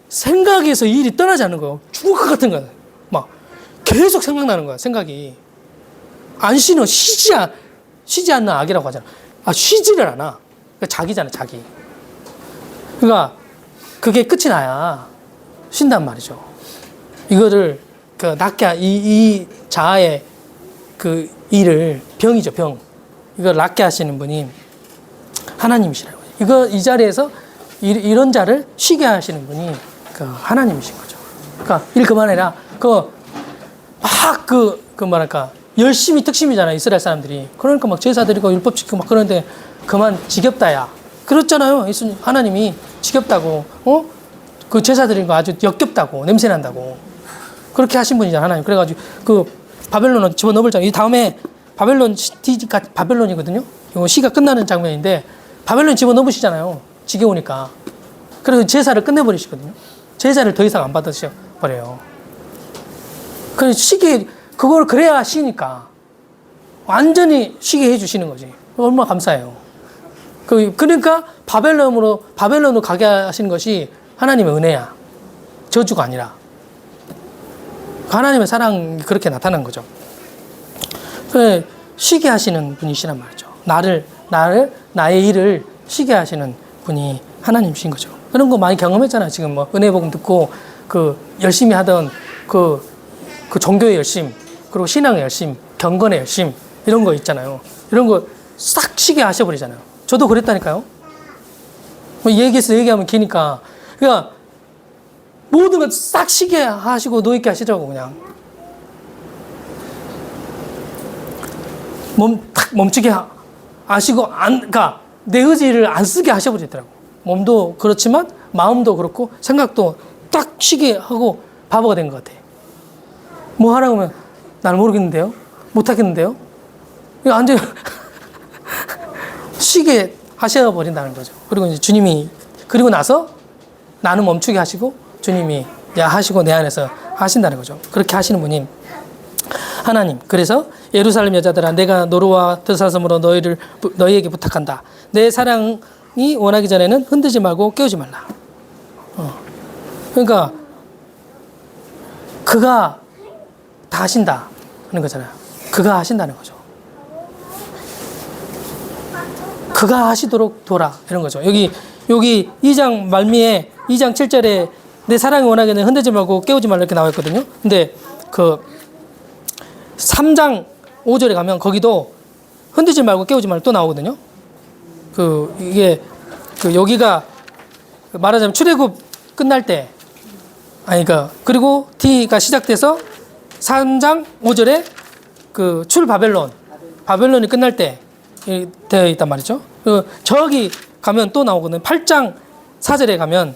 생각에서 일이 떠나지 않는 거예요. 죽을 것 같은 거예요. 막 계속 생각나는 거야, 생각이. 안 쉬는, 쉬지 않는 악이라고 하잖아. 쉬지를 않아. 그러니까 자기잖아, 자기. 그러니까 그게 끝이 나야 쉰단 말이죠. 이거를 이 자아의 그 일을 병이죠, 병. 이걸 낫게 하시는 분이 하나님이시라고요. 이 자리에서 이런 자를 쉬게 하시는 분이 하나님이신 거죠. 그러니까 일 그만해라. 뭐랄까, 열심히 특심이잖아, 이스라엘 사람들이. 그러니까 막 제사 드리고 율법 지키고 막 그러는데 그만 지겹다, 야. 그렇잖아요. 하나님이 지겹다고, 그 제사 드리는 거 아주 역겹다고, 냄새 난다고. 그렇게 하신 분이잖아, 하나님. 그래가지고 바벨론은 집어넣을 이 다음에 바벨론이거든요. 이거 시가 끝나는 장면인데 바벨론 집어넣으시잖아요. 지겨우니까. 그래서 제사를 끝내버리시거든요. 제사를 더 이상 안 받으셔버려요. 그래서 그걸 그래야 쉬니까. 완전히 쉬게 해주시는 거지. 얼마나 감사해요. 그러니까 바벨론으로 가게 하시는 것이 하나님의 은혜야. 저주가 아니라. 하나님의 사랑이 그렇게 나타난 거죠. 쉬게 하시는 분이시란 말이죠. 나의 일을 쉬게 하시는 분이 하나님이신 거죠. 그런 거 많이 경험했잖아요. 지금 뭐 은혜복음 듣고 열심히 하던 그 종교의 열심, 그리고 신앙의 열심, 경건의 열심, 이런 거 있잖아요. 이런 거 싹 쉬게 하셔버리잖아요. 저도 그랬다니까요. 얘기하면 기니까. 그러니까 모든 걸 싹 쉬게 하시고 노있게 하시더라고, 그냥. 탁 멈추게 하시고, 그러니까 내 의지를 안 쓰게 하셔버리더라고. 몸도 그렇지만 마음도 그렇고 생각도 딱 쉬게 하고 바보가 된 것 같아. 뭐 하라고 하면 나는 모르겠는데요? 못하겠는데요? 이거 완전 쉬게 하셔버린다는 거죠. 그리고 이제 주님이, 그리고 나서 나는 멈추게 하시고 주님이 하시고 내 안에서 하신다는 거죠. 그렇게 하시는 분이 하나님. 그래서 예루살렘 여자들아, 내가 노루와 드사슴으로 너희에게 부탁한다. 내 사랑이 원하기 전에는 흔들지 말고 깨우지 말라. 그러니까 그가 다 하신다 하는 거잖아요. 그가 하신다는 거죠. 그가 하시도록 도라, 이런 거죠. 여기 2장 말미에 2장 7절에 내 사랑이 원하기는 흔들지 말고 깨우지 말라 이렇게 나와 있거든요. 근데 3장 5절에 가면 거기도 흔들지 말고 깨우지 말라 또 나오거든요. 이게 여기가 말하자면 출애굽 끝날 때, 그리고 T가 시작돼서 3장 5절에 바벨론이 끝날 때 되어 있단 말이죠. 저기 가면 또 나오거든요. 8장 4절에 가면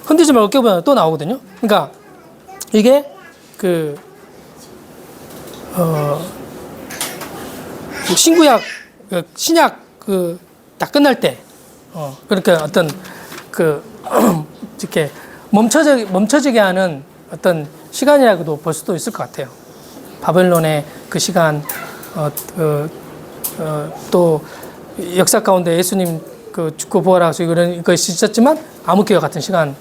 흔들지 말고 깨우면 또 나오거든요. 그러니까 이게 신약 딱 끝날 때 그러니까 어떤 이렇게 멈춰지게 하는 어떤 시간이라고도 볼 수도 있을 것 같아요. 바벨론의 그 시간, 또 역사 가운데 예수님 죽고 부활하셔서 이런 것이 있었지만 암흑기와 같은 시간,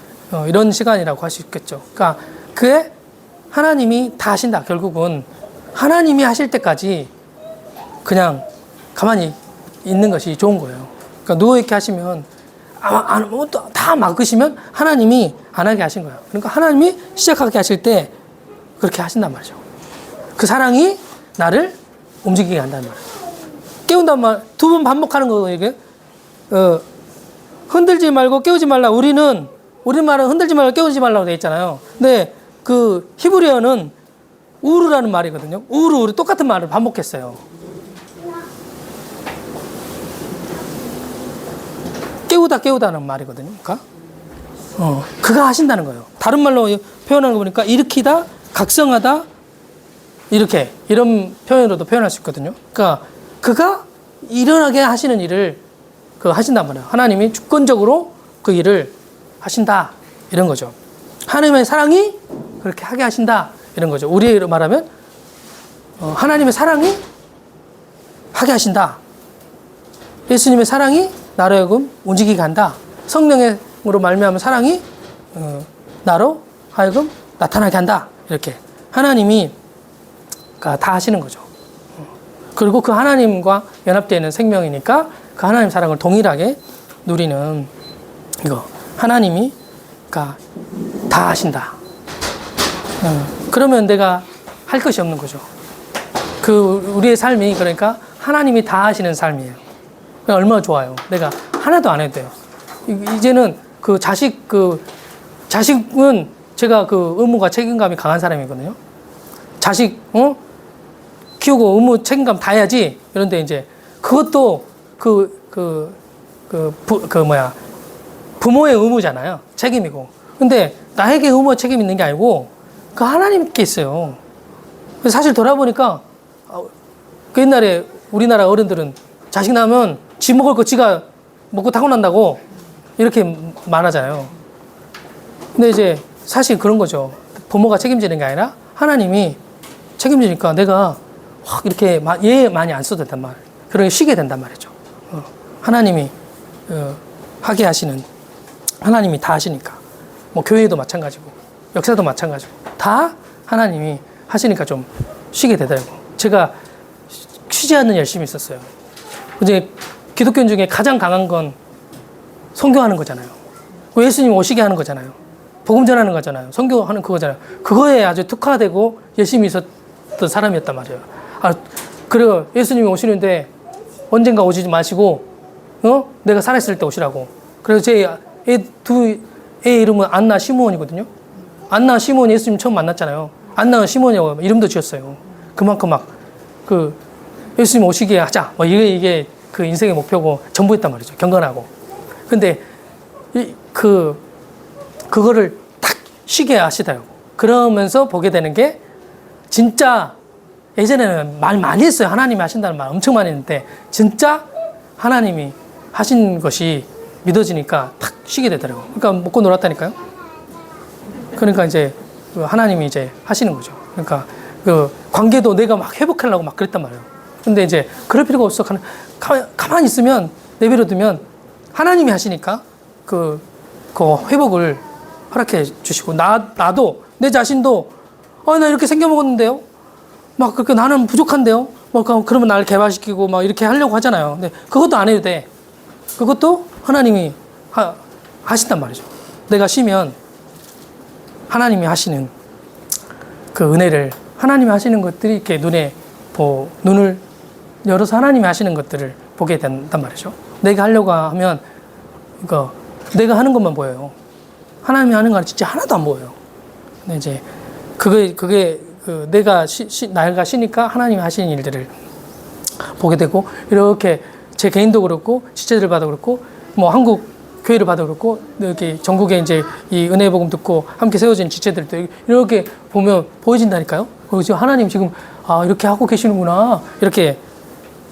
이런 시간이라고 할 수 있겠죠. 그러니까 그게 하나님이 다 하신다. 결국은 하나님이 하실 때까지 그냥 가만히 있는 것이 좋은 거예요. 그러니까 누워있게 하시면 다 막으시면 하나님이 안 하게 하신 거예요. 그러니까 하나님이 시작하게 하실 때 그렇게 하신단 말이죠. 그 사랑이 나를 움직이게 한다는 말이에요. 깨운단 말, 2번 반복하는 거예요, 이게. 흔들지 말고 깨우지 말라. 우리말은 흔들지 말고 깨우지 말라고 되어 있잖아요. 근데 히브리어는 우르라는 말이거든요. 우르 똑같은 말을 반복했어요. 깨우다는 말이거든요. 그러니까 그가 하신다는 거예요. 다른 말로 표현하는 거 보니까 일으키다, 각성하다, 이런 표현으로도 표현할 수 있거든요. 그러니까 그가 일어나게 하시는 일을 하신단 말이에요. 하나님이 주권적으로 그 일을 하신다, 이런 거죠. 하나님의 사랑이 그렇게 하게 하신다, 이런 거죠. 우리로 말하면 하나님의 사랑이 하게 하신다. 예수님의 사랑이 나로 하여금 움직이게 한다. 성령의 사랑으로 말미암은 사랑이 나로 하여금 나타나게 한다. 이렇게 하나님이 다 하시는 거죠. 그리고 그 하나님과 연합되는 생명이니까 그 하나님 사랑을 동일하게 누리는 이거 하나님이 다 하신다. 그러면 내가 할 것이 없는 거죠. 우리의 삶이 그러니까 하나님이 다 하시는 삶이에요. 얼마나 좋아요. 내가 하나도 안 해도 돼요. 이제는 자식은 제가 의무가 책임감이 강한 사람이거든요. 자식, 키우고 의무 책임감 다 해야지. 그런데 이제 그것도 부모의 의무잖아요. 책임이고. 근데 나에게 의무와 책임이 있는 게 아니고 그 하나님께 있어요. 그래서 사실 돌아보니까 그 옛날에 우리나라 어른들은 자식 낳으면 지 먹을 거 지가 먹고 타고난다고 이렇게 말하잖아요. 근데 이제 사실 그런 거죠. 부모가 책임지는 게 아니라 하나님이 책임지니까 내가 확 이렇게 얘 많이 안 써도 된단 말이에요. 그러게 쉬게 된단 말이죠. 하나님이 하게 하시는 하나님이 다 하시니까 뭐 교회도 마찬가지고 역사도 마찬가지고 다 하나님이 하시니까 좀 쉬게 되더라고요. 제가 쉬지 않는 열심히 있었어요. 이제 기독교 중에 가장 강한 건 선교하는 거잖아요. 예수님 오시게 하는 거잖아요. 복음 전하는 거잖아요. 선교하는 그거잖아요. 그거에 아주 특화되고 열심히 있었던 사람이었단 말이에요. 그리고 예수님이 오시는데 언젠가 오지 마시고, 내가 살아있을 때 오시라고. 그래서 제 애 이름은 안나 시므온이거든요. 안나 시므온 예수님 처음 만났잖아요. 안나 시므온이라고 이름도 지었어요. 그만큼 예수님 오시게 하자. 이게 그 인생의 목표고 전부였단 말이죠. 경건하고. 근데 그거를 딱 쉬게 하시더라고. 그러면서 보게 되는 게 진짜 예전에는 말 많이 했어요. 하나님이 하신다는 말 엄청 많이 했는데 진짜 하나님이 하신 것이 믿어지니까 탁 쉬게 되더라고요. 그러니까 먹고 놀았다니까요. 그러니까 이제 하나님이 이제 하시는 거죠. 그러니까 관계도 내가 막 회복하려고 막 그랬단 말이에요. 근데 이제 그럴 필요가 없어. 가만히 있으면 내버려두면 하나님이 하시니까 그 회복을 허락해 주시고 나도 내 자신도 나 이렇게 생겨 먹었는데요. 막 그렇게 나는 부족한데요. 그러면 나를 개발시키고 막 이렇게 하려고 하잖아요. 근데 그것도 안 해도 돼. 그것도 하나님이 하신단 말이죠. 내가 쉬면 하나님이 하시는 그 은혜를 하나님이 하시는 것들이 이렇게 눈을 열어서 하나님이 하시는 것들을 보게 된단 말이죠. 내가 하려고 하면 내가 하는 것만 보여요. 하나님이 하는 건 진짜 하나도 안 보여요. 근데 이제 그게 내가 쉬니까 하나님이 하시는 일들을 보게 되고 이렇게 제 개인도 그렇고 지체들 봐도 그렇고 뭐 한국 교회를 봐도 그렇고 이렇게 전국에 이제 이 은혜의 복음 듣고 함께 세워진 지체들도 이렇게 보면 보여진다니까요. 지금 하나님 지금 이렇게 하고 계시는구나. 이렇게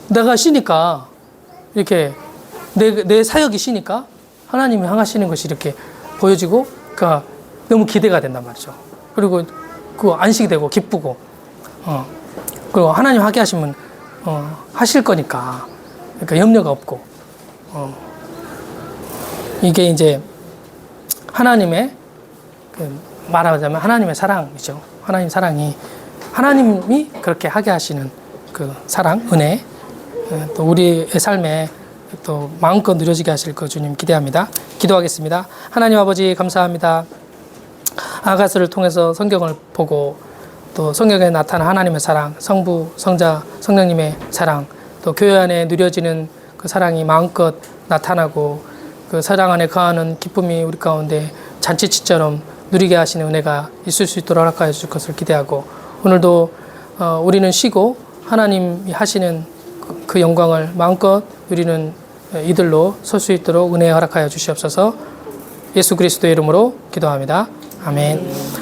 내가 쉬니까 이렇게 내 사역이 쉬니까 하나님이 향하시는 것이 이렇게 보여지고 그러니까 너무 기대가 된단 말이죠. 그리고 안식이 되고 기쁘고 그리고 하나님 하게 하시면 하실 거니까 그러니까 염려가 없고 이게 이제 하나님의 말하자면 하나님의 사랑이죠. 하나님 사랑이 하나님이 그렇게 하게 하시는 그 사랑, 은혜 또 우리의 삶에 또 마음껏 누려지게 하실 거 주님 기대합니다. 기도하겠습니다. 하나님 아버지 감사합니다. 아가스를 통해서 성경을 보고 또 성경에 나타난 하나님의 사랑, 성부, 성자, 성령님의 사랑 또 교회 안에 누려지는 그 사랑이 마음껏 나타나고 그 사랑 안에 거하는 기쁨이 우리 가운데 잔치치처럼 누리게 하시는 은혜가 있을 수 있도록 허락하여 주실 것을 기대하고 오늘도 우리는 쉬고 하나님이 하시는 그 영광을 마음껏 누리는 이들로 설 수 있도록 은혜 허락하여 주시옵소서. 예수 그리스도의 이름으로 기도합니다. 아멘.